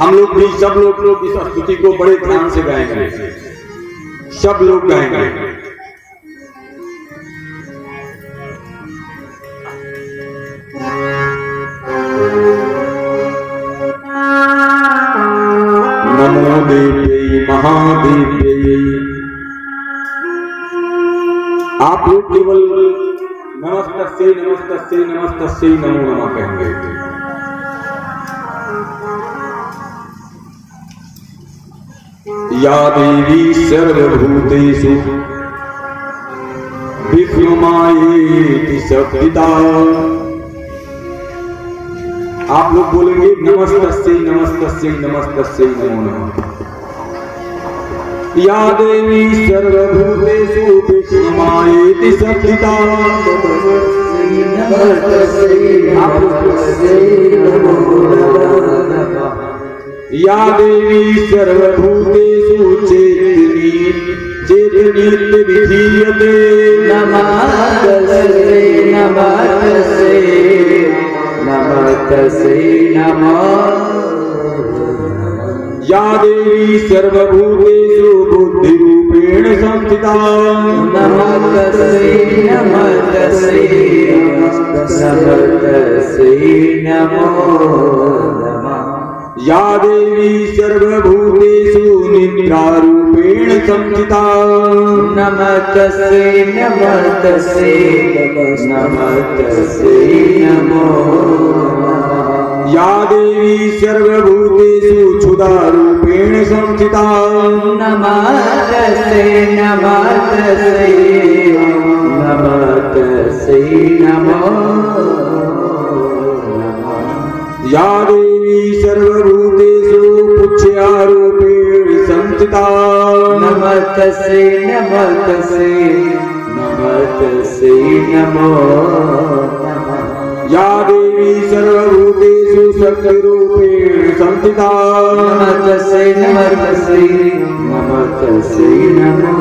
हम लोग भी सब लोग इस स्तुति को बड़े ध्यान से गाएंगे, सब लोग गाएंगे। नमो देव्यै महादेव्यै। आप लोग केवल नमस्तस्यै नमस्तस्यै नमस्तस्यै नमो नमः कहेंगे। या देवी सर्वभूतेषु विश्वमायेति संस्थिता। आप लोग बोलेंगे नमस्तस्यै नमस्तस्यै नमस्तस्यै नमो नमः। या देवी सर्वभूतेषु विश्वमायेति संस्थिता। या देवी सर्वभूतेषु चेतनी विधीयते। नमस्तस्यै नमस्तस्यै नमस्तस्यै नमः। या देवी सर्वभूतेषु बुद्धिरूपेण संस्थिता। नमस्तस्यै नमस्तस्यै नमस्तस्यै नमो नमः। या देवी सर्वभूतेषु निद्रारूपेण संस्थिता। नमस्तस्यै नमस्तस्यै नमस्तस्यै नमो नमः। या देवी सर्वभूतेषु क्षुधारूपेण संस्थिता नमस्तस्यै नमस्तस्यै नमस्तस्यै नमो नमः या देवी सर्वभूतेषु पुच्छ्यारूपेण संस्थिता नमस्तस्यै नमस्तस्यै नमस्तस्यै नमो नमः या देवी सर्वभूतेषु शक्तिरूपेण संस्थिता नमस्तस्यै नमस्तस्यै नमस्तस्यै नमो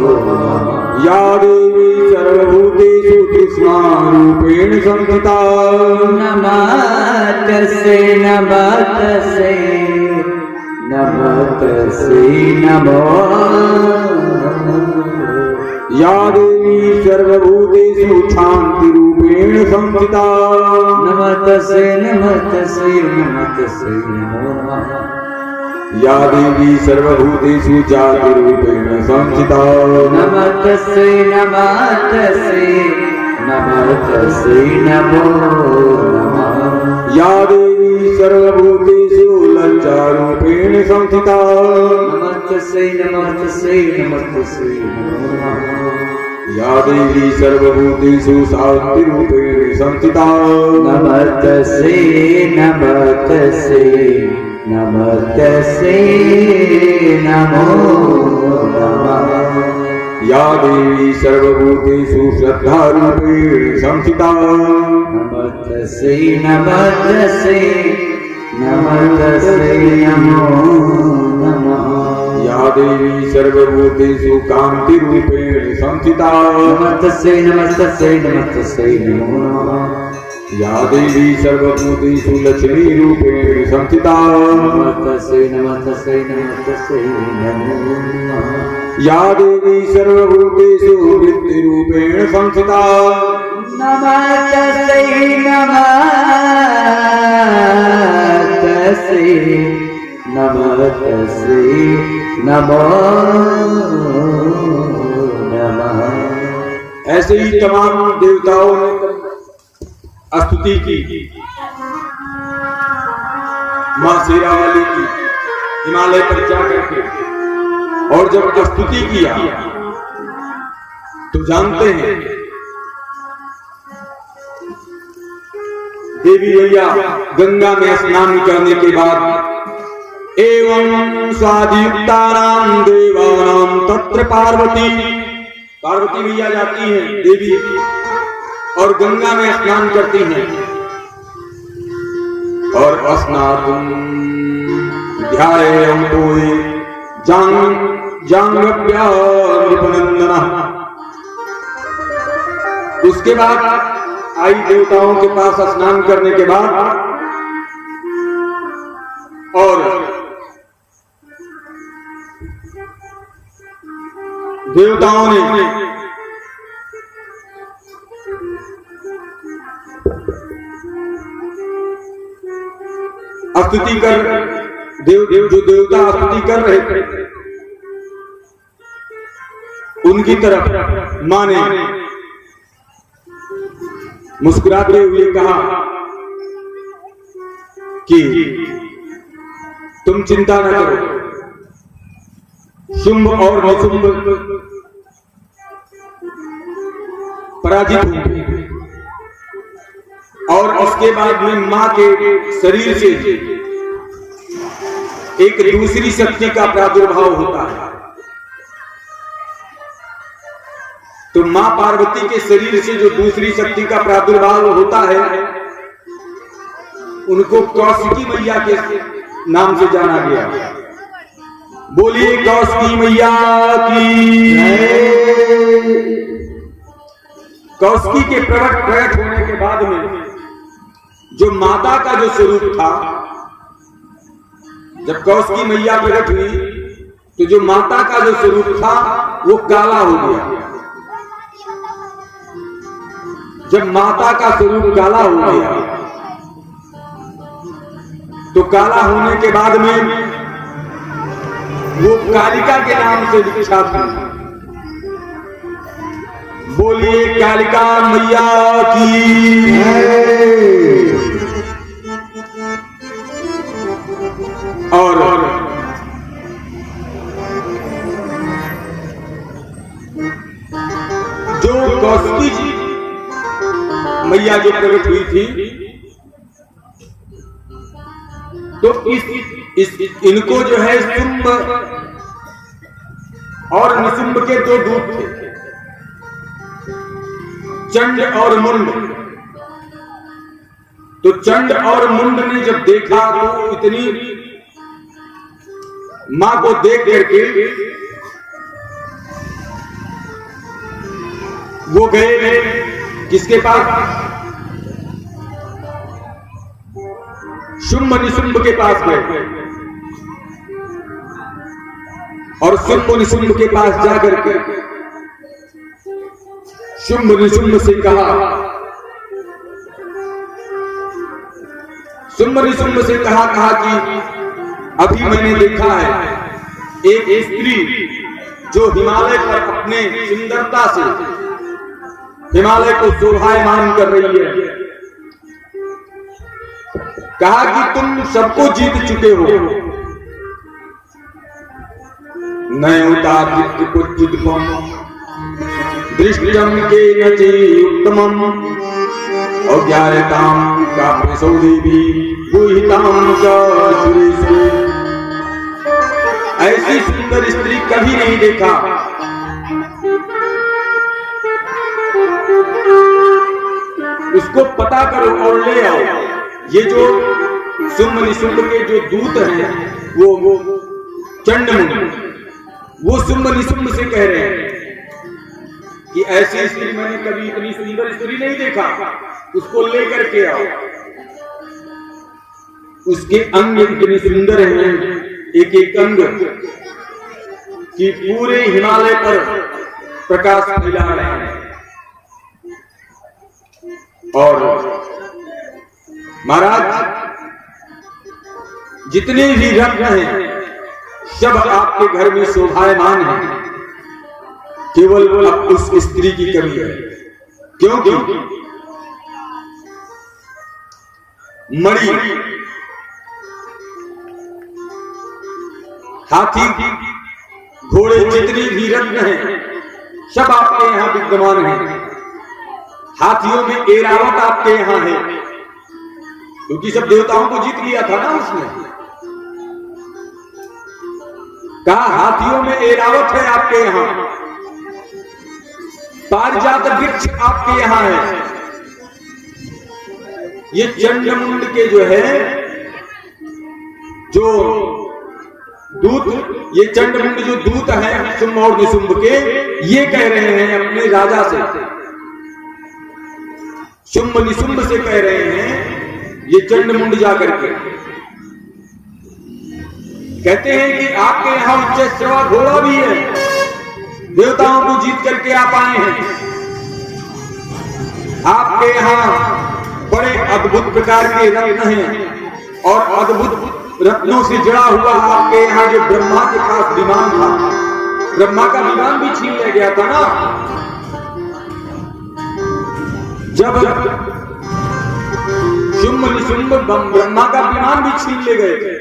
नमः या देवी सर्वभूतेषु तृष्णारूपेण संस्थिता नमस्तस्यै नमस्तस्यै नमस्तस्यै नमो या देवी सर्वभूतेषु शान्तिरूपेण संस्थिता नमस्तस्यै नमस्तस्यै नमस्तस्यै नमो नमः या देवी सर्वभूतेषु जातिरूपेण संस्थिता नमस्तस्यै नमस्तस्यै नमस्तस्यै नमो नमः या देवी सर्वभूतेषु लज्जारूपेण संस्थिता नमस्तस्यै नमस्तस्यै नमस्तस्यै नमो नमः या देवी सर्वभूतेषु शान्तिरूपेण संस्थिता नमस्तस्यै नमस्तस्यै नमस्तस्यै नमो नमः या देवी सर्वभूतेषु श्रद्धारूपेण संस्थिता नमस्तस्यै नमस्तस्यै नमस्तस्यै नमो नमः या देवी सर्वभूतेषु कान्तिरूपेण संस्थिता नमस्तस्यै नमस्तस्यै नमस्तस्यै नमो नमः या देवी सर्वभूतेषु लक्ष्मीरूपेण संस्थिता नमस्तस्यै नमस्तस्यै नमस्तस्यै नमो नमः या देवी सर्वभूतेषु वृत्तिरूपेण संस्थिता नमस्तस्यै नमस्तस्यै नमस्तस्यै नमो नमः ऐसे ही तमाम देवताओं ने स्तुति की मां शेरावाली की हिमालय पर जाकर के, और जब स्तुति किया तो जानते हैं देवी मैया गंगा में स्नान करने के बाद एवं स्वादियुक्तानां देवानां तत्र पार्वती मैया जाती हैं देवी और गंगा में स्नान करती हैं और स्नातुं ध्यायेयं तोये जांगव्यानृपनंदनः। उसके बाद आई देवताओं के पास स्नान करने के बाद और देवताओं ने स्तुति कर जो देवता स्तुति कर रहे थे उनकी तरफ मां ने मुस्कुराते हुए कहा कि तुम चिंता न करो, शुंभ और निशुंभ पराजित होंगे और उसके बाद में मां के शरीर से एक दूसरी शक्ति का प्रादुर्भाव होता है। तो मां पार्वती के शरीर से जो दूसरी शक्ति का प्रादुर्भाव होता है उनको कौशिकी मैया के नाम से जाना गया। बोलिए कौशिकी मैया की जय। कौशिकी के प्रकट होने के बाद में जो माता का जो स्वरूप था, जब कौशिकी मैया प्रकट हुई तो जो माता का जो स्वरूप था वो काला हो गया। जब माता का स्वरूप काला हो गया तो काला होने के बाद में वो कालिका के नाम से विख्यात हुई। बोलिए कालिका मैया की जय। कौशिकी जी मैया जो प्रकट हुई थी, तो इनको जो है शुंभ और निशुंभ के दो दूत थे, चंड और मुंड। तो चंड और मुंड ने जब देखा तो इतनी मां को देख करके वो गए किसके पास? शुंभ निशुंभ के पास गए और शुंभ निशुंभ के पास जाकर के शुंभ निशुंभ से कहा, शुंभ निशुंभ से कहा कि अभी मैंने देखा है एक स्त्री जो हिमालय पर अपने सुंदरता से हिमालय को शोभायमान कर रही है। कहा कि तुम सबको जीत चुके हो, नयोतादित्य कुज्जितम दृष्टम के नचे उत्तमम अज्ञायताम का प्रसौदेवी गुहिताम च सुरेशु। ऐसी सुंदर स्त्री कभी नहीं देखा। उसको पता करो और ले आओ। ये जो शुंभ निशुंभ के जो दूत हैं वो चंड मुंड, वो शुंभ निशुंभ से कह रहे हैं कि ऐसी स्त्री मैंने कभी इतनी सुंदर स्त्री नहीं देखा, उसको लेकर के आओ। उसके अंग इतने सुंदर हैं, एक एक अंग कि पूरे हिमालय पर प्रकाश फैला रहे हैं। और महाराज जितने भी रत्न हैं सब आपके घर में शोभायमान हैं, केवल अब उस स्त्री की कमी है। क्योंकि मणि, हाथी, घोड़े जितने भी रत्न हैं सब आपके यहां विद्यमान हैं। हाथियों में एरावत आपके यहां है, क्योंकि सब देवताओं को जीत लिया था ना उसने। कहा हाथियों में एरावत है आपके यहां, पारिजात वृक्ष आपके यहां है। ये चंडमुंड के जो है जो दूत, ये चंडमुंड जो दूत हैं शुंभ और निशुंभ के, ये कह रहे हैं अपने राजा से, शुंभ निशुंभ से कह रहे हैं, ये चंडमुंड जाकर के कहते हैं कि आपके यहां उच्च श्रवा घोड़ा भी है, देवताओं को जीत करके आप आए हैं। आपके यहां बड़े अद्भुत प्रकार के रत्न हैं और अद्भुत रत्नों से जुड़ा हुआ आपके यहां जो ब्रह्मा के पास विमान था, ब्रह्मा का विमान भी छीन ले गया था ना। जब शुंभ निशुंभ ब्रह्मा का विमान भी छीन ले गए थे,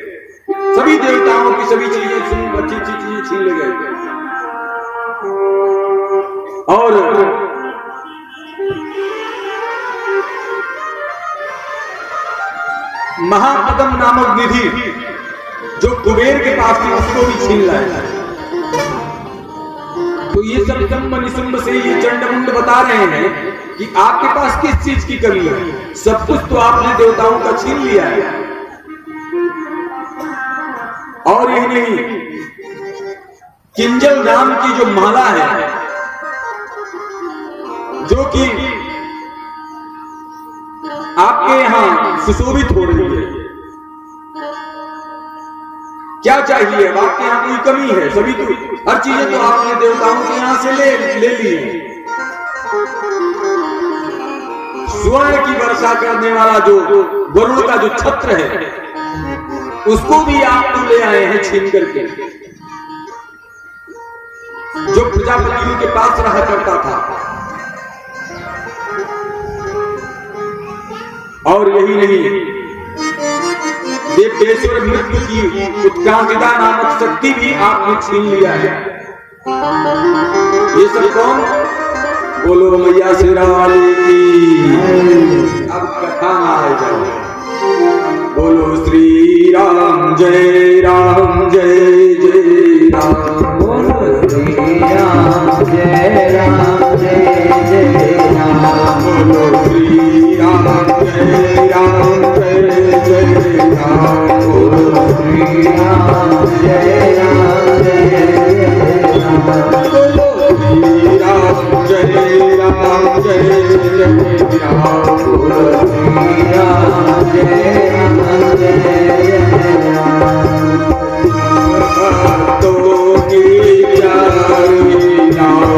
सभी देवताओं की सभी चीजें, अच्छी अच्छी चीजें छीन ले गए थे। और महापदम नामक निधि जो कुबेर के पास थी उसको भी छीन लाया। तो ये सब शुंभ निशुंभ से ये चंडमुंड बता रहे हैं कि आपके पास किस चीज की कमी है। सब कुछ तो आपने देवताओं का छीन लिया है। और यही नहीं, किंजल नाम की जो माला है जो कि आपके यहां सुशोभित हो रही है, क्या चाहिए? अब आपके यहां कोई कमी है? सभी तो हर चीजें तो आपने देवताओं के यहां से ले ली है। स्वर्ण की वर्षा करने वाला जो वरुण का जो छत्र है उसको भी आप तो ले आए हैं छीन करके, जो प्रजापतियों के पास रहा करता था। और यही नहीं, देवेश्वर मृत्यु की उत्क्रांतिदा नामक शक्ति भी आपने छीन लिया है। ये सब कौन? बोलो मैया शेरा वाली की। अब कथा में आ जाओ। बोलो श्री राम जय जय राम। बोलो श्री राम जय जय राम। बोलो श्री राम जय जय राम। बोलो श्री राम जय जय राम। बोलो श्री राम जय जय राम। बोलो श्री राम जय भक्तों की प्यारी राम।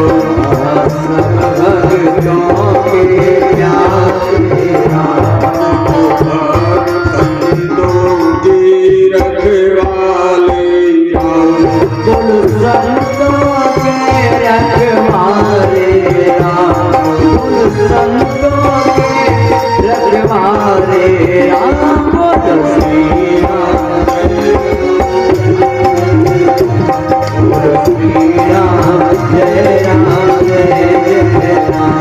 भक्तों के प्यारे राम। संतों की रखवाले राम। बोलो संतों के रखवाले राम। बोलो संतों के रखवाले राम। बोलो श्री राम बोलो श्री राम जय राम।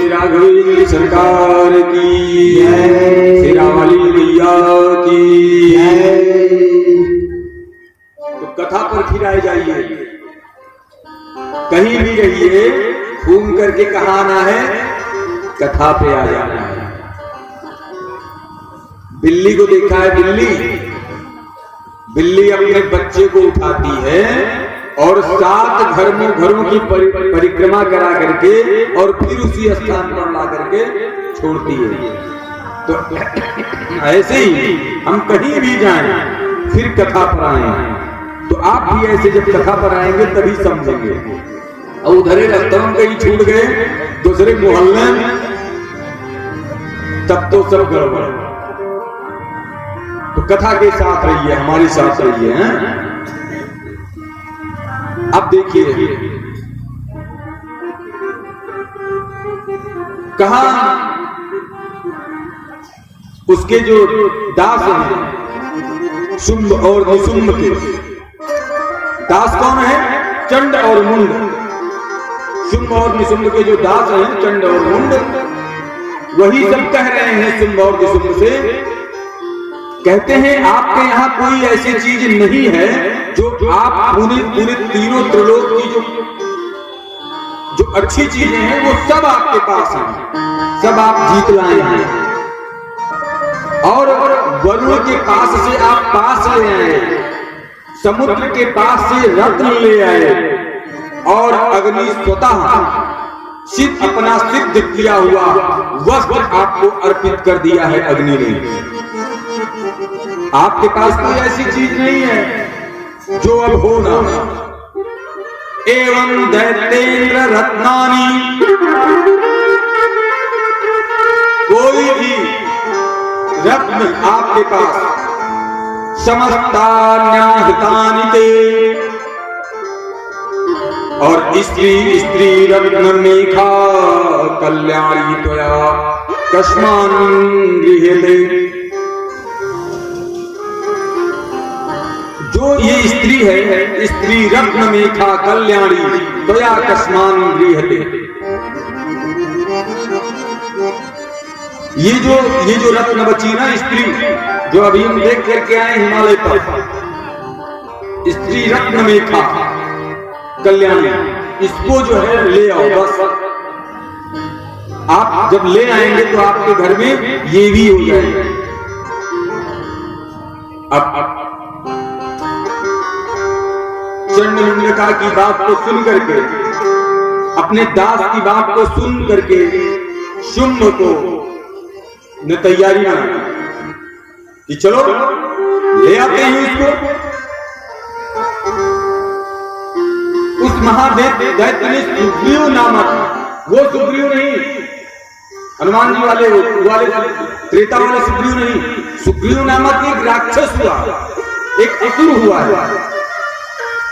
राघवेंद्र सरकार की जय। शेरा वाली मैया की जय। तो कथा पर फिर आए जाइए। कहीं भी रहिए, घूम करके कहा आना है, कथा पे आ जाना है। बिल्ली को देखा है? बिल्ली अपने बच्चे को उठाती है और 7 घरों की परिक्रमा करा करके और फिर उसी स्थान पर ला करके छोड़ती है। तो ऐसे ही हम कहीं भी जाएं, फिर कथा पर आए, तो आप भी ऐसे जब कथा पर आएंगे तभी समझेंगे। और उधरे रास्ते में कहीं छूट गए दूसरे मोहल्ले, तब तो सब गड़बड़। तो कथा के साथ रहिए, हमारे साथ रहिए हैं। अब देखिए कहा उसके जो दास हैं, शुंभ और निशुंभ के दास कौन है? चंड और मुंड। शुंभ और निशुंभ के जो दास हैं, चंड और मुंड, वही सब कह रहे हैं शुंभ और निशुंभ से। कहते हैं आपके यहाँ कोई ऐसी चीज नहीं है जो आप पूरे तीनों त्रिलोक की जो अच्छी चीजें हैं वो सब आपके पास हैं, सब आप जीत लाए हैं। और वरुण के पास से आप पास ले आए, समुद्र के पास से रत्न ले आए, और अग्नि स्वतः अपना सिद्ध किया हुआ वस्त्र आपको अर्पित कर दिया है अग्नि ने। आपके पास कोई ऐसी चीज नहीं है जो अब हो ना। एवं दैतेन्द्र रत्नानि, कोई भी रत्न आपके पास, समस्तान्याहितानि ते, और स्त्री रत्न मेखा कल्याणी त्वया कस्मान् गृह्यते। जो ये स्त्री है, स्त्री रत्न मेखा कल्याणी त्वया कस्मान् गृह्यते। ये जो रत्न बची ना स्त्री, जो अभी हम देख करके आए हिमालय पर, स्त्री रत्न मेखा कल्याणी, इसको जो है ले आओ। बस आप जब ले आएंगे तो आपके घर में ये भी हो जाएगा। अब चंडमुंडका की बात को सुन करके, अपने दास की बात को सुन करके शुंभ को ने तैयारी बनाई कि चलो ले आते हैं इसको। उस महादेव दैत्य ने सुग्रीव नामक, वो सुग्रीव नहीं हनुमान जी वाले त्रेता वाले सुग्रीव नहीं, सुग्रीव नामक एक राक्षस हुआ, एक असुर हुआ है।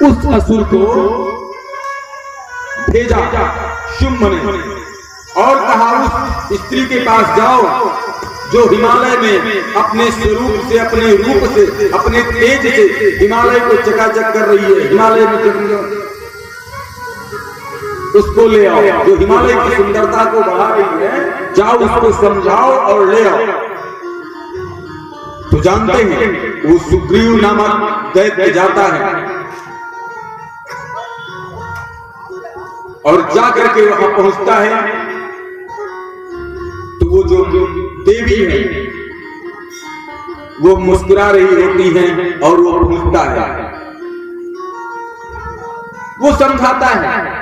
उस असुर को भेजा शुंभ ने और कहा उस स्त्री के पास जाओ जो हिमालय में अपने स्वरूप से, अपने रूप से, अपने तेज से हिमालय को चकाचक कर रही है। हिमालय में उसको ले आओ, जो हिमालय की सुंदरता को बढ़ा रही है, जाओ उसको समझाओ और ले आओ। तो जानते हैं वो सुग्रीव नामक दैत्य जाता है और जाकर के वहां पहुंचता है तो वो जो देवी है वो मुस्कुरा रही होती है और वो पूछता है, वो समझाता है।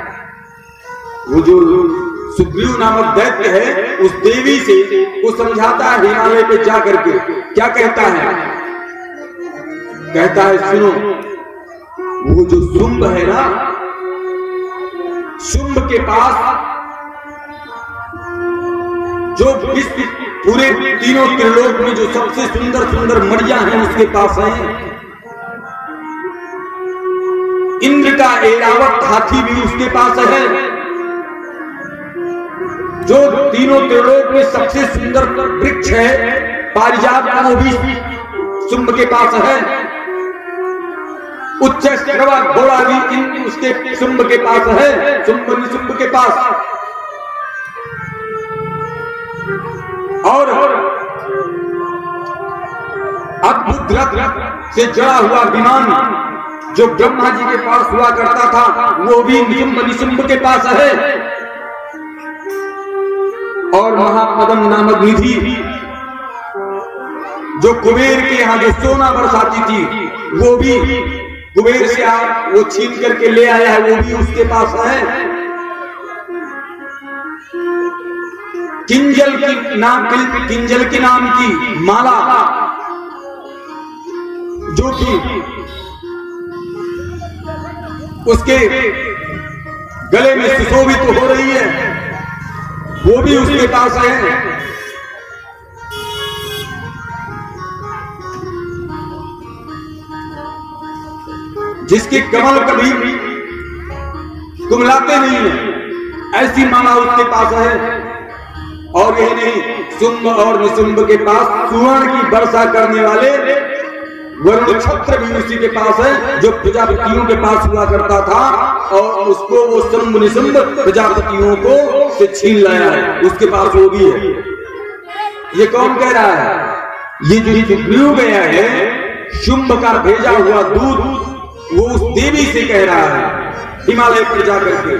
वो जो सुग्रीव नामक दैत्य है उस देवी से वो समझाता है हिमालय पे जा करके। क्या कहता है? कहता है सुनो, वो जो शुंभ है ना, शुंभ के पास जो विश्व पूरे तीनों त्रिलोक में जो सबसे सुंदर सुंदर मड़ियां हैं उसके पास है। इंद्र का ऐरावत हाथी भी उसके पास है। जो तीनों त्रिलोक में सबसे सुंदर वृक्ष है पारिजात का, वो भी शुंभ के पास है। उच्च श्रवा घोड़ा भी उसके शुंभ के पास है, शुंभ के पास। और अद्भुत रथ से जड़ा हुआ विमान जो ब्रह्मा जी के पास हुआ करता था वो भी निशुंभ के पास है। और महापद्म नामक निधि जो कुबेर के यहां जो सोना बरसाती थी वो भी कुबेर से वो छीन करके ले आया है, वो भी उसके पास है। किंजल के नाम की माला जो कि उसके गले में सुशोभित हो रही है वो भी उसके पास है। जिसके कमल कभी कुमलाते नहीं है ऐसी माला उसके पास है। और यही नहीं, शुंभ और निशुंभ के पास सुवर्ण की वर्षा करने वाले वरुण छत्र भी उसी के पास है जो प्रजापतियों के पास हुआ करता था और उसको वो शुंभ निशुंभ प्रजापतियों को से छीन लाया है, उसके पास वो भी है। ये कौन कह रहा है? ये जो सुग्रीव गया है शुंभ का भेजा हुआ दूध वो उस देवी से कह रहा है हिमालय पर जाकर के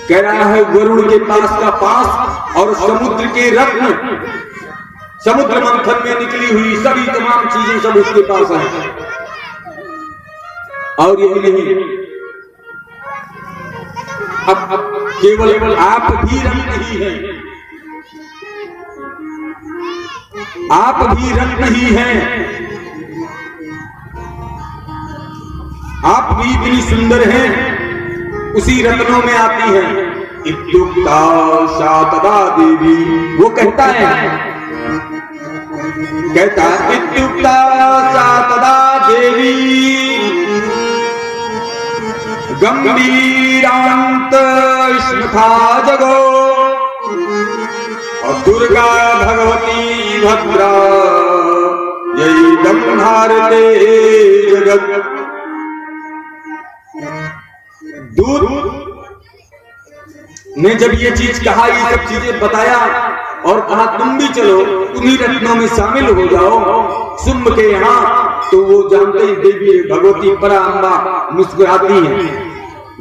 कह रहा है वरुण के पास का पास और समुद्र के रत्न, समुद्र मंथन में निकली हुई सभी तमाम चीजें सब उसके पास हैं। और यही नहीं, अब केवल आप भी रंग नहीं हैं, आप भी रंग नहीं हैं, आप भी इतनी सुंदर हैं, उसी रत्नों में आती हैं। इत्युक्ता शातदा देवी, वो कहता है इत्युक्ता शातदा देवी गंभीरांत स्मथा जगो और दुर्गा भगवती भद्रा यही गंधारते जगत। दूत ने जब ये चीज कहा, ये सब चीजें बताया और कहा तुम भी चलो उन्हीं रत्नों में शामिल हो जाओ शुंभ के यहाँ, तो वो जानते ही देवी भगवती पराम्बा मुस्कुराती हैं,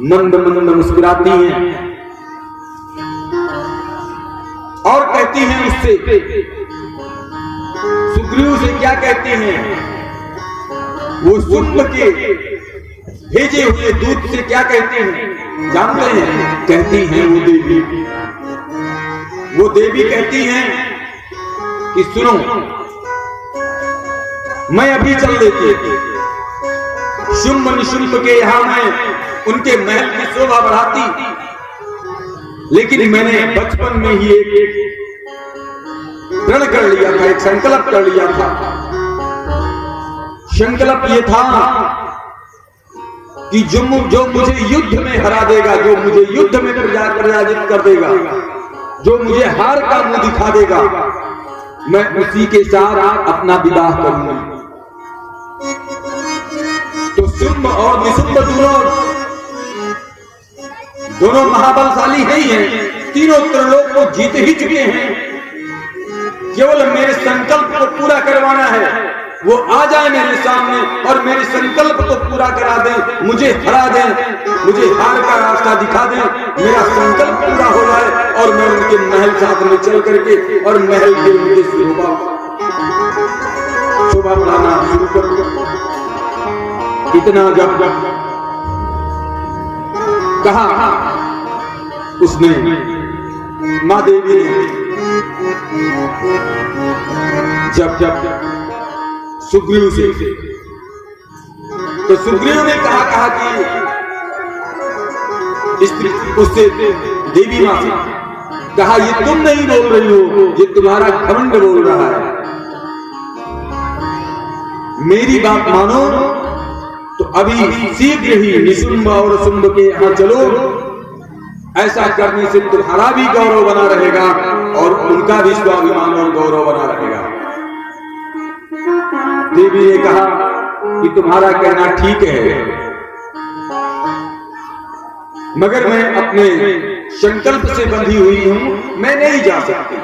मंद मंद मुस्कुराती हैं और कहती हैं उससे, सुग्रीव से क्या कहती हैं, वो शुंभ के भेजे हुए दूत से क्या कहते हैं जानते हैं? कहती हैं वो देवी वो देवी कहती हैं कि सुनो, मैं अभी चल देती, शुंभ निशुंभ के यहां मैं उनके महल की शोभा बढ़ाती, लेकिन मैंने बचपन में ही एक प्रण कर लिया था, एक संकल्प कर लिया था। संकल्प ये था कि जो मुझे युद्ध में हरा देगा, जो मुझे युद्ध में पराजित कर देगा, जो मुझे हार का मुंह दिखा देगा, मैं उसी के साथ अपना विवाह करूंगा। तो शुंभ और निशुंभ दोनों महाबलशाली है ही हैं, तीनों त्रिलोक को जीत ही चुके हैं। केवल मेरे संकल्प को पूरा करवाना है, वो आ जाए मेरे सामने और मेरे संकल्प को पूरा करा दें, मुझे हरा दें, मुझे हार का रास्ता दिखा दें, मेरा संकल्प पूरा हो जाए और मैं उनके महल साथ में चल करके और महल के उनके शोभा बढ़ाना शुरू कर दूं। इतना जब कहा उसने, मां देवी ने जब सुग्रीव से, तो सुग्रीव ने कहा कि उससे देवी मां से कहा, ये तुम नहीं बोल रही हो, ये तुम्हारा घमंड बोल रहा है, मेरी बात मानो तो अभी शीघ्र ही निशुंभ और शुंभ के यहां चलो। ऐसा करने से तुम्हारा भी गौरव बना रहेगा और उनका भी स्वाभिमान और गौरव बना रहेगा। देवी ने कहा कि तुम्हारा कहना ठीक है, मगर मैं अपने संकल्प से बंधी हुई हूं, मैं नहीं जा सकती।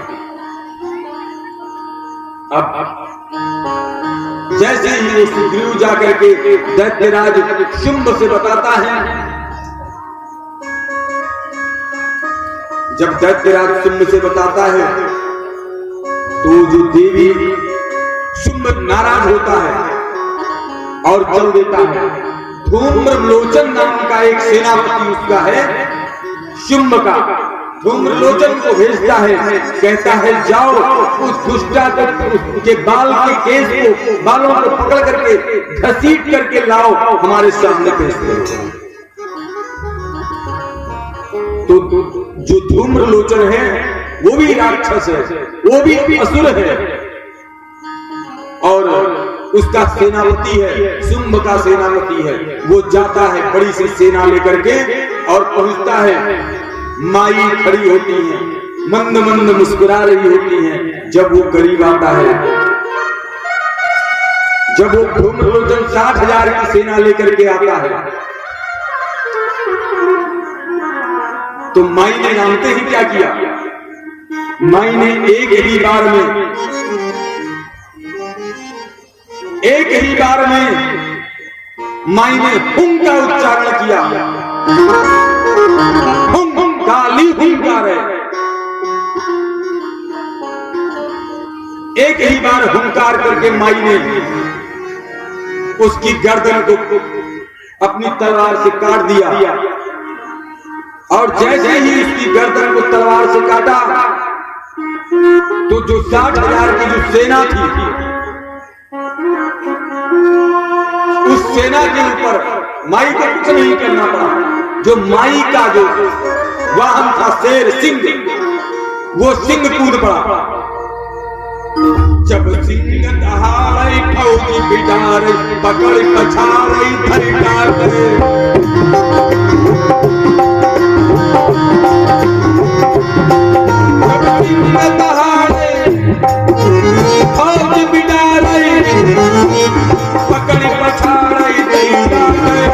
अब जैसे ही वो सुग्रीव जाकर के दैत्यराज शुंभ से बताता है, जब दैत्यराज शुंभ से बताता है तो जो देवी शुंभ नाराज होता है और चल देता है। धूम्रलोचन नाम का एक सेनापति उसका है, शुंभ का, धूम्रलोचन को भेजता है, कहता है जाओ उस दुष्टा के बाल के केस को, बालों को पकड़ करके घसीट करके लाओ, हमारे सामने पेश करो। तो जो धूम्रलोचन है वो भी राक्षस है, वो भी असुर है और उसका सेनापति है, शुंभ का सेनापति है। वो जाता है बड़ी सी सेना लेकर के और पहुंचता है। माई खड़ी होती है, मंद मंद मुस्कुरा रही होती हैं। जब वो करीब आता है, जब वो धूम्रलोचन 60,000 की सेना लेकर के आता है, तो माई ने जानते ही क्या किया, माई ने एक ही बार में माई ने हुम का उच्चारण किया। हुम हुम काली हुंकार है। एक ही बार हुंकार करके माई ने उसकी गर्दन को अपनी तलवार से काट दिया और जैसे ही उसकी गर्दन को तलवार से काटा तो जो 60,000 की जो सेना थी, उस सेना के ऊपर माई को कुछ नहीं करना पड़ा। जो माई का जो वाहन था शेर सिंह, वो सिंह कूद पड़ा। जब सिंह दहाड़े फौजी बिटारे, पकड़ पछाड़े धरी डाले। जब सिंह दहाड़े फौजी बिटारे, पकड़ पछाड़े धरी डाले।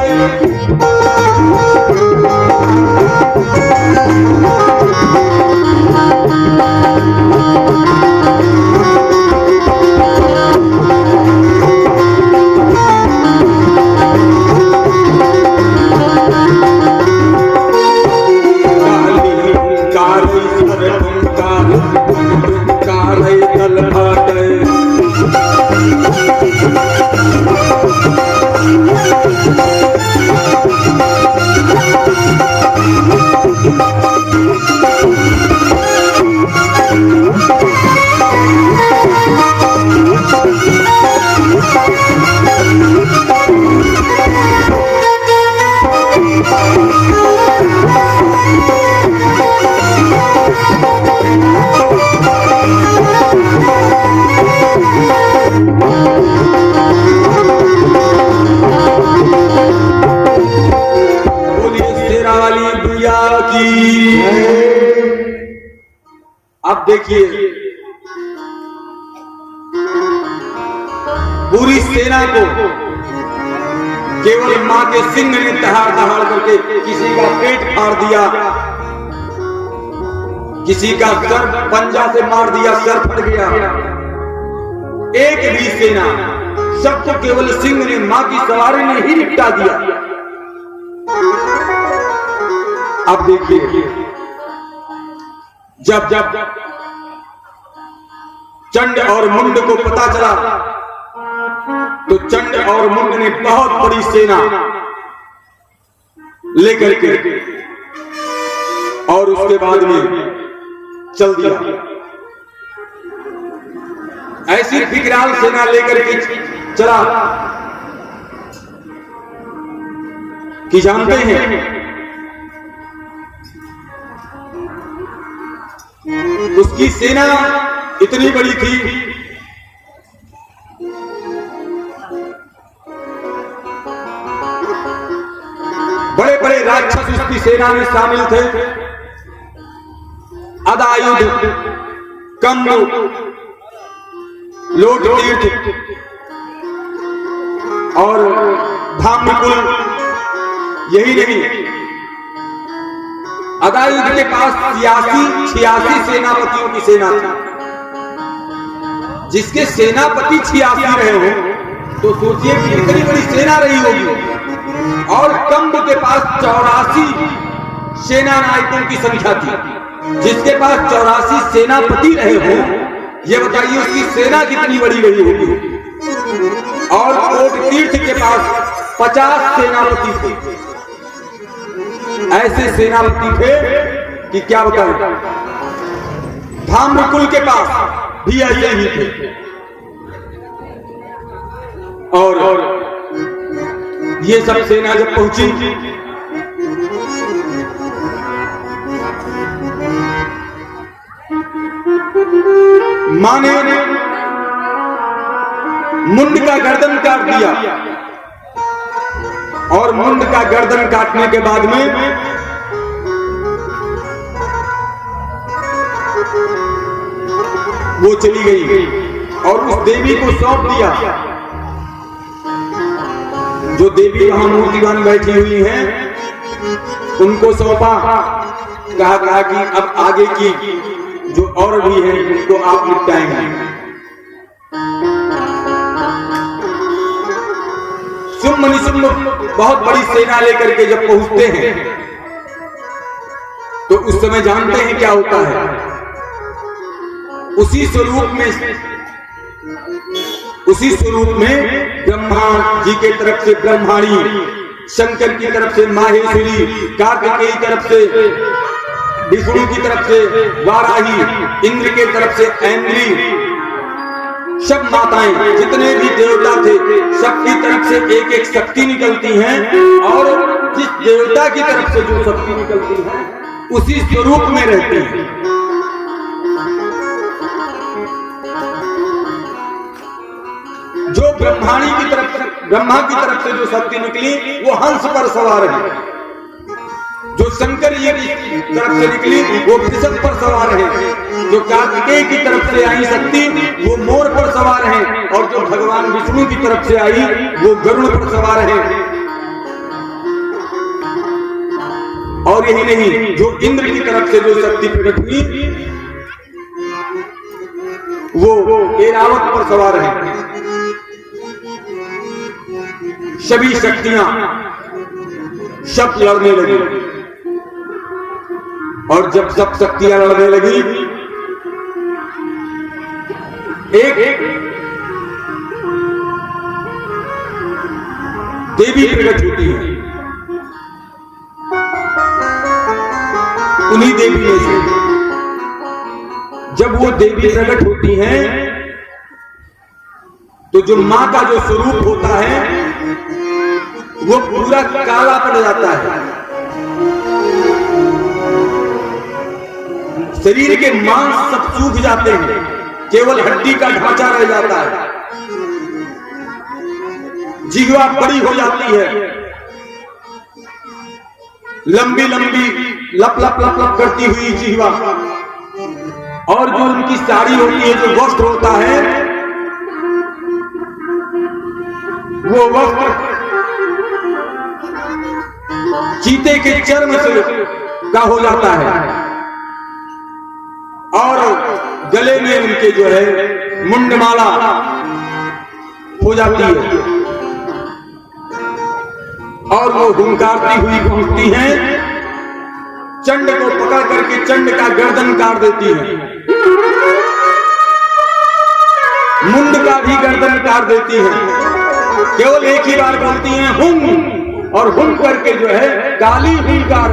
देखिए पूरी सेना को केवल मां के सिंह ने दहाड़ दहाड़ करके किसी का पेट फाड़ दिया, किसी का सर पंजा से मार दिया, सर फट गया। एक भी सेना, सबको केवल सिंह ने, मां की सवारी ने ही निपटा दिया। अब देखिए जब जब चंड और मुंड को पता चला तो चंड और मुंड ने बहुत बड़ी सेना लेकर के और उसके बाद में चल दिया। ऐसी विकराल सेना लेकर के चला कि जानते हैं उसकी सेना इतनी बड़ी थी बड़े बड़े राक्षस उसकी सेना में शामिल थे। अदायुध, कंब, लोट तीर्थ और धामकुल, यही नहीं अदायुध के पास 86 सेनापतियों की सेना थी। जिसके सेनापति 86 रहे हो तो सोचिए कि कितनी बड़ी सेना रही होगी। और कंब के पास 84 सेना नायकों की संख्या थी। जिसके पास 84 सेनापति रहे हो, ये बताइए उसकी सेना कितनी बड़ी रही होगी। और कोट तीर्थ के पास 50 सेनापति थे। ऐसे सेनापति थे कि क्या बताएं। धाम्रकुल के पास भी ऐसे ही थे। और ये सब सेना जब पहुंची मां ने मुंड का गर्दन काट दिया और मुंड का गर्दन काटने के बाद में वो चली गई और उस देवी को सौंप दिया। जो देवी वहां मूर्तिवान बैठी हुई हैं उनको सौंपा। कहा कि अब आगे की जो और भी है उनको आप निपटाएंगे। शुंभ निशुंभ बहुत बड़ी सेना लेकर के जब पहुंचते हैं तो उस समय जानते हैं क्या होता है। उसी स्वरूप में ब्रह्मा जी के तरफ से ब्रह्माणी, शंकर की तरफ से माहेश्वरी, कार्तिकेय की तरफ से विष्णु की तरफ से वाराही, इंद्र के तरफ से ऐन्द्री, सब माताएं जितने भी देवता थे सबकी तरफ से एक एक शक्ति निकलती हैं। और जिस देवता की तरफ से जो शक्ति निकलती है उसी स्वरूप में रहती है। जो ब्रह्माणी की तरफ से, ब्रह्मा की तरफ से जो शक्ति निकली वो हंस पर सवार है। जो शंकर जी की तरफ से निकली वो वृषभ पर सवार है। जो कार्तिकेय की तरफ से आई शक्ति वो मोर पर सवार है। और जो भगवान विष्णु की तरफ से आई वो गरुड़ पर सवार है। और यही नहीं, जो इंद्र की तरफ से जो शक्ति प्रकट हुई वो ऐरावत पर सवार है। सभी शक्तियां सब लड़ने लगी। और जब सब शक्तियां लड़ने लगी एक देवी प्रकट होती है। उन्हीं देवी में से जब वो देवी प्रकट होती हैं तो जो मां का जो स्वरूप होता है वो पूरा काला पड़ जाता है। शरीर के मांस सब सूख जाते हैं, केवल हड्डी का ढांचा रह जाता है। जिह्वा बड़ी हो जाती है, लंबी लंबी लप लप लप लप करती हुई जिह्वा। और जो उनकी साड़ी होती है, जो वस्त्र होता है, वो वस्त्र चीते के चर्म से का हो जाता है और गले में उनके जो है मुंडमाला हो जाती है और वो हुंकारती हुई घूमती हैं, चंड को पकड़ करके चंड का गर्दन काट देती है, मुंड का भी गर्दन काट देती है। केवल एक ही बार बोलती हैं हुम, और हुम करके जो है काली हुंकार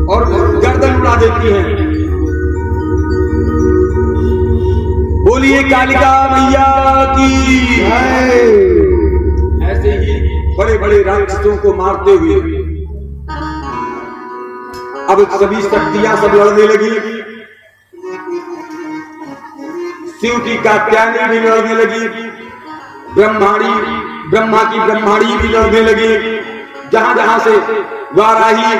और गर्दन उड़ा देती हैं। बोलिए कालिका मैया की। ऐसे ही बड़े बड़े राक्षसों को मारते हुए अब सभी शक्तियां सब लड़ने लगी। शिव की कात्यायनी भी लड़ने लगी, ब्रह्मा की ब्रह्माणी भी लड़ने लगी। जहां जहां से वाराही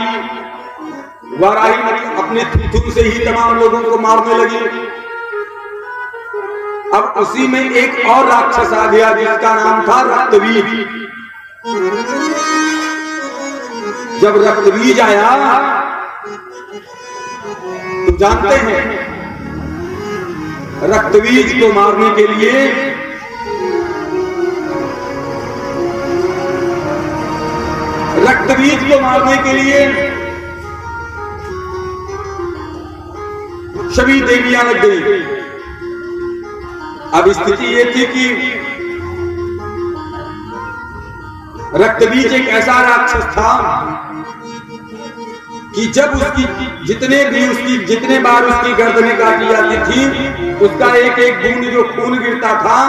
अपने थुथु से ही तमाम लोगों को मारने लगी। अब उसी में एक और राक्षस आ गया जिसका नाम था रक्तबीज। जब रक्तबीज आया तो जानते हैं रक्तबीज को मारने के लिए सभी देवियां लग गई। अब स्थिति ये थी कि रक्तबीज एक ऐसा राक्षस था कि जब जितने बार उसकी गर्दनें काटी जाती थी, उसका एक एक बूंद जो खून गिरता था,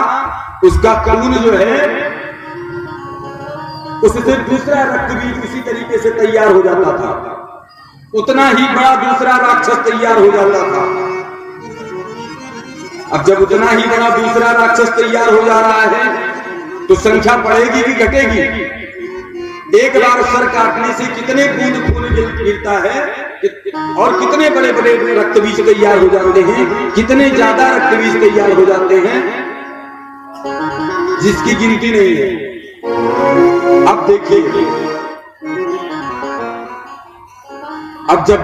उसका खून जो है उससे दूसरा रक्तबीज उसी तरीके से तैयार हो जाता था, उतना ही बड़ा दूसरा राक्षस तैयार हो जाता था। अब जब उतना ही बड़ा दूसरा राक्षस तैयार हो जा रहा है तो संख्या बढ़ेगी कि घटेगी? एक बार सर काटने से कितने बूंद खून गिरता है और कितने बड़े बड़े रक्तबीज तैयार हो जाते हैं, कितने ज्यादा रक्तबीज तैयार हो जाते हैं जिसकी गिनती नहीं है। अब देखिए, अब जब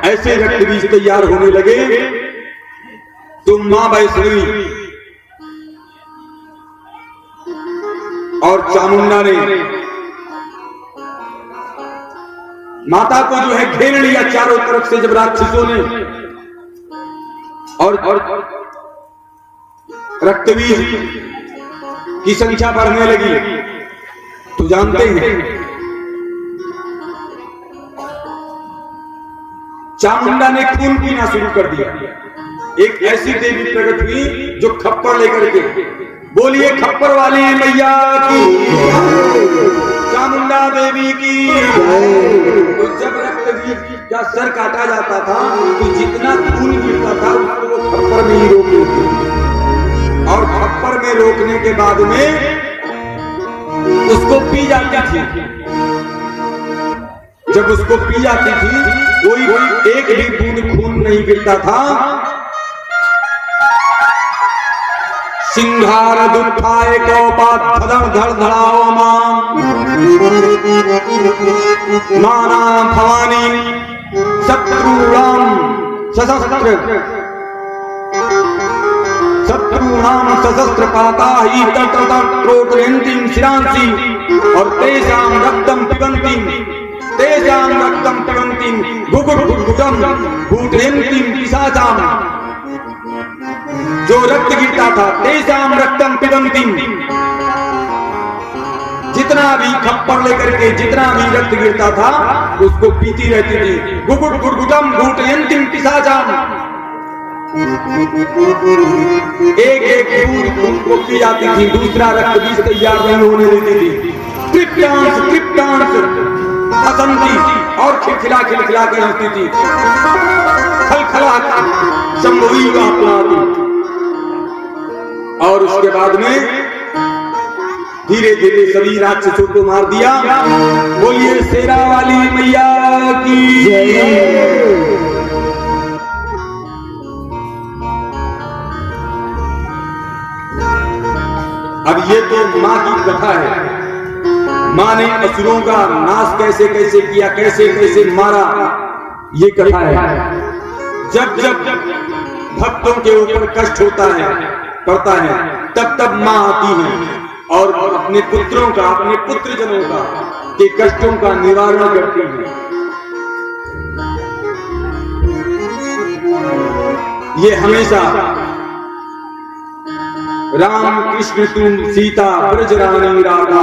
ऐसे रक्तबीज तैयार होने लगे तो मां वैष्णवी और चामुंडा ने माता को जो है घेर लिया चारों तरफ से। जब राक्षसों ने और रक्तबीज की संख्या बढ़ने लगी तो जानते हैं चामुंडा ने खून पीना शुरू कर दिया। एक ऐसी देवी प्रकट हुई जो खप्पर लेकर के, बोलिए खप्पर वाली मैया की, चामुंडा देवी की। तो जब रक्तबीज का सर काटा जाता था तो जितना खून गिरता था उसको वो खप्पर में ही रोक देती, और खप्पर में रोकने के बाद में उसको पी जाती थी। जब उसको पी जाती थी कोई एक भी बूंद खून नहीं गिरता था। सिंहार दुखाए कौपात धड़ धड़ाओ माना भवानी शत्रुराम सशस्त्र पाता ही तट्रोटयन्तीं शिरांसी और तेषां रक्तं पिबन्तीं गुगुटुगुटं भूटयन्तीं पिशाचां। जो रक्त गिरता था तेषां रक्तं पिबन्तीं, जितना भी खप्पर लेकर के जितना भी रक्त गिरता था उसको पीती रहती थी। गुगुटुगुटं भूटयन्तीं पिशाचां, एक एक बूंद को पी जाती थी, दूसरा रक्तबीज तैयार नहीं होने देती थी। तृप्तांश हंसती और खिलखिला के हंसती थी, खलखला शंभुई अपनाती। और उसके बाद में धीरे धीरे सभी राक्षसों को मार दिया। बोलिए शेरा वाली मैया की। अब ये तो माँ की कथा है। माँ ने असुरों का नाश कैसे कैसे किया, कैसे कैसे मारा, ये कथा है। जब जब भक्तों के ऊपर कष्ट होता है, पड़ता है, तब तब माँ आती है और अपने पुत्रों का, अपने पुत्रजनों का के कष्टों का निवारण करती है। ये हमेशा राम कृष्ण तुम सीता ब्रज रानी राधा,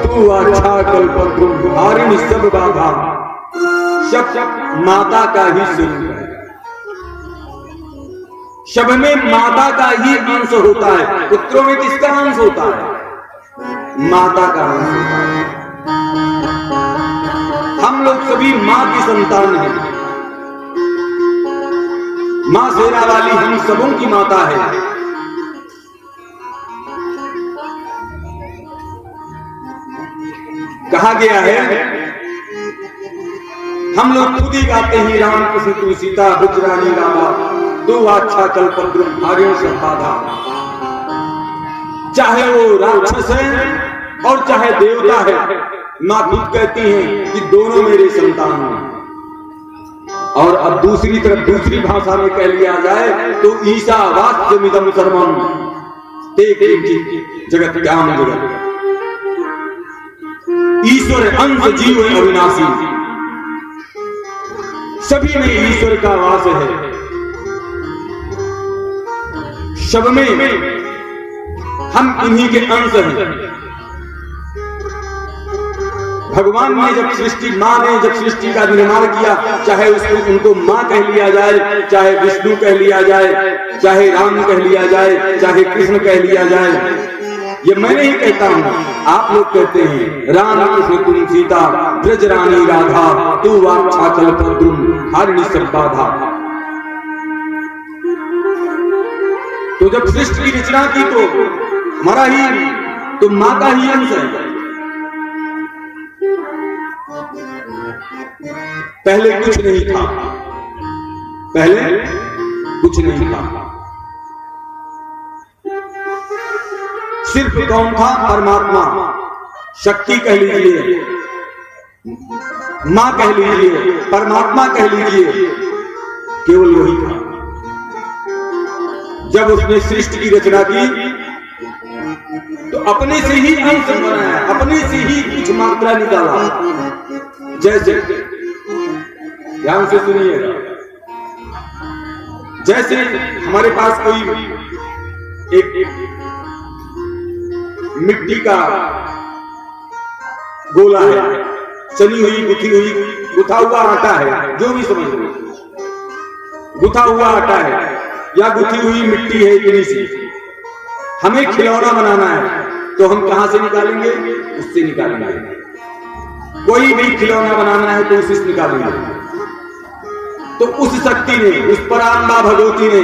तू अच्छा कल्पद्रुम हारिणी सब बाधा। सब माता का ही स्वरूप है। सब में माता का ही अंश होता है। पुत्रों में किसका अंश होता है? माता का अंश होता है। हम लोग सभी माँ की संतान हैं। माँ शेरा वाली हम सबों की माता है। कहा गया है, हम लोग खुद ही गाते हैं, राम कृष्ण तू सीता ब्रज रानी राधा, तू अच्छा कल्पद्रुम हारिणी सब बाधा। चाहे वो राक्षस है और चाहे देवता है, माँ खुद कहती हैं कि दोनों मेरे संतान हैं। और अब दूसरी तरफ दूसरी भाषा में कह लिया जाए तो ईशा वास्यमिदं सर्वम ते किंचित् जगत ज्ञान जगत। ईश्वर अंश जीव अविनाशी, सभी में ईश्वर का वास है। सब में हम इन्हीं के अंश हैं। भगवान ने जब सृष्टि, माँ ने जब सृष्टि का निर्माण किया, चाहे उसको उनको माँ कह लिया जाए, चाहे विष्णु कह लिया जाए, चाहे राम कह लिया जाए, चाहे कृष्ण कह लिया जाए, ये मैं नहीं कहता हूं, आप लोग कहते हैं। राम कृष्ण तुम सीता ब्रज रानी राधा, तू अच्छा कल्पद्रुम हारिणी सब बाधा। तो जब सृष्टि की रचना की तो हमारा ही, तो माँ का ही अंश है। पहले कुछ नहीं था, पहले कुछ नहीं था। सिर्फ कौन था? परमात्मा। शक्ति कह लीजिए, मां कह लीजिए, परमात्मा कह लीजिए, केवल वही था। जब उसने सृष्टि की रचना की तो अपने से ही अंश बनाया, अपने से ही कुछ मात्रा निकाला। जैसे, ध्यान से सुनिएगा, जैसे हमारे पास कोई एक मिट्टी का गोला है, चनी हुई, गुथी हुई, गुथा हुआ आटा है, जो भी समझ लो, गुथा हुआ आटा है या गुथी हुई मिट्टी है इतनी सी। हमें खिलौना बनाना है तो हम कहां से निकालेंगे? उससे निकालेंगे। कोई भी खिलौना बनाना है तो उससे निकालेंगे। तो उस शक्ति ने, उस पराम्बा भगवती ने,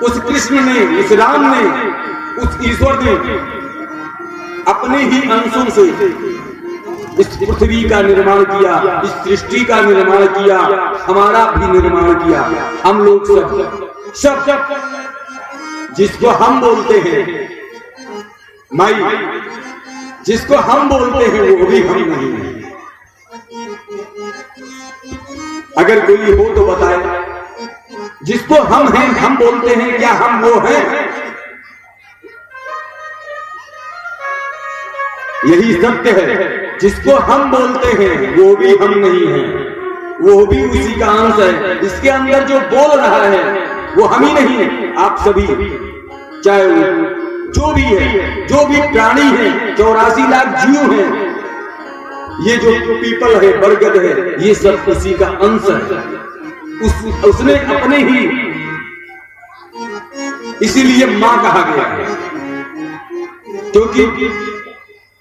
उस कृष्ण ने, उस राम ने, उस ईश्वर ने अपने ही अंशों से इस पृथ्वी का निर्माण किया, इस सृष्टि का निर्माण किया, हमारा भी निर्माण किया। हम लोग सब जिसको हम बोलते हैं माई, जिसको हम बोलते हैं वो भी हम नहीं है। अगर कोई हो तो बताए, जिसको हम हैं, हम बोलते हैं, क्या हम वो हैं? यही सत्य है। जिसको हम बोलते हैं वो भी हम नहीं हैं, वो भी उसी का अंश है। इसके अंदर जो बोल रहा है वो हम ही नहीं है, आप सभी, चाहे वो जो भी है, जो भी प्राणी है, 84 लाख जीव हैं, ये जो पीपल है, बरगद है, ये सब उसी का अंश है। उसने अपने ही, इसीलिए मां कहा गया है, क्योंकि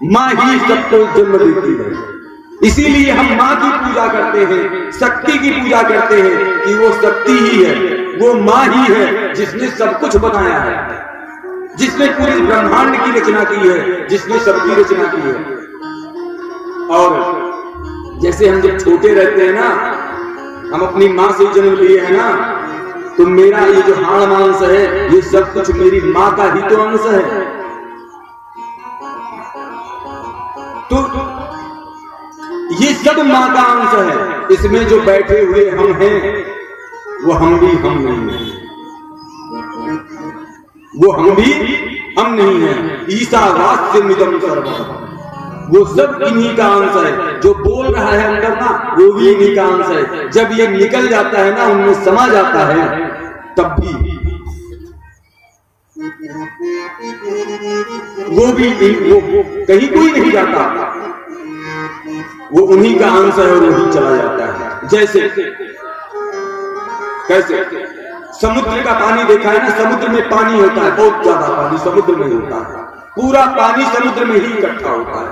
मां ही सबको जन्म देती है। इसीलिए हम मां की पूजा करते हैं, शक्ति की पूजा करते हैं कि वो शक्ति ही है, वो मां ही है जिसने सब कुछ बनाया है, जिसने पूरी ब्रह्मांड की रचना की है, जिसने सबकी रचना की है। और जैसे हम जब छोटे रहते हैं ना, हम अपनी मां से जन्म लिए हैं ना, तो मेरा ये जो हाड़ मांस है ये सब कुछ मेरी माँ का ही तो अंश है। तो ये सब माँ का अंश है। इसमें जो बैठे हुए हम हैं वो हम भी हम नहीं है, वो हम भी हम नहीं है। ईशावास्य मिदं सर्वम्, वो सब इन्हीं का अंश है। जो बोल रहा है अंदर ना वो भी इन्हीं का अंश है। जब ये निकल जाता है ना, उनमें समा जाता है, तब भी वो भी वो कहीं कोई नहीं जाता, वो उन्हीं का अंश है और वही चला जाता है। जैसे कैसे समुद्र का पानी देखा है ना, समुद्र में पानी होता है, बहुत ज्यादा पानी समुद्र में होता है, पूरा पानी समुद्र में ही इकट्ठा होता है।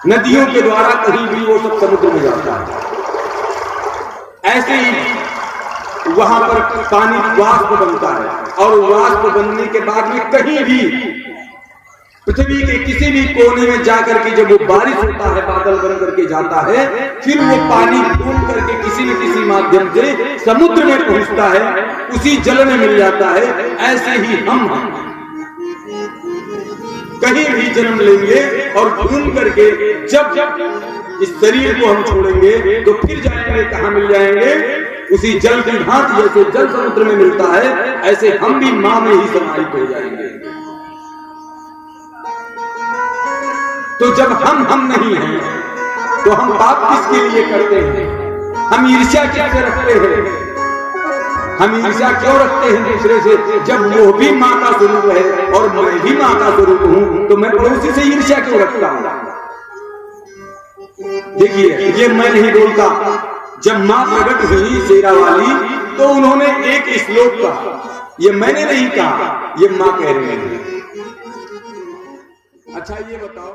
नदियों के द्वारा कहीं भी वो सब समुद्र में जाता है। ऐसे ही वहां पर पानी वाष्प बनता है और वाष्प बनने के बाद में कहीं भी पृथ्वी के किसी भी कोने में जाकर के जब वो बारिश होता है, बादल बन करके जाता है, फिर वो पानी घूम करके किसी न किसी माध्यम से समुद्र में पहुंचता है, उसी जल में मिल जाता है। ऐसे ही हम कहीं भी जन्म लेंगे और घूम करके जब इस शरीर को हम छोड़ेंगे तो फिर जाएंगे कहां मिल जाएंगे, उसी जल की भांति। जैसे जल समुद्र में मिलता है ऐसे हम भी मां में ही समाहित हो जाएंगे। तो जब हम नहीं हैं तो हम पाप किसके लिए करते हैं? हम ईर्ष्या कैसे रखते हैं? हम ईर्ष्या क्यों रखते हैं दूसरे से, जब वो भी मां का स्वरूप है और मैं भी मां का स्वरूप हूं, तो मैं पड़ोसी से ईर्ष्या क्यों रखता हूं? देखिए, ये मैं नहीं बोलता। जब मां प्रकट हुई शेरा वाली तो उन्होंने एक श्लोक कहा, ये मैंने नहीं कहा, ये मां कह रही है। अच्छा ये बताओ,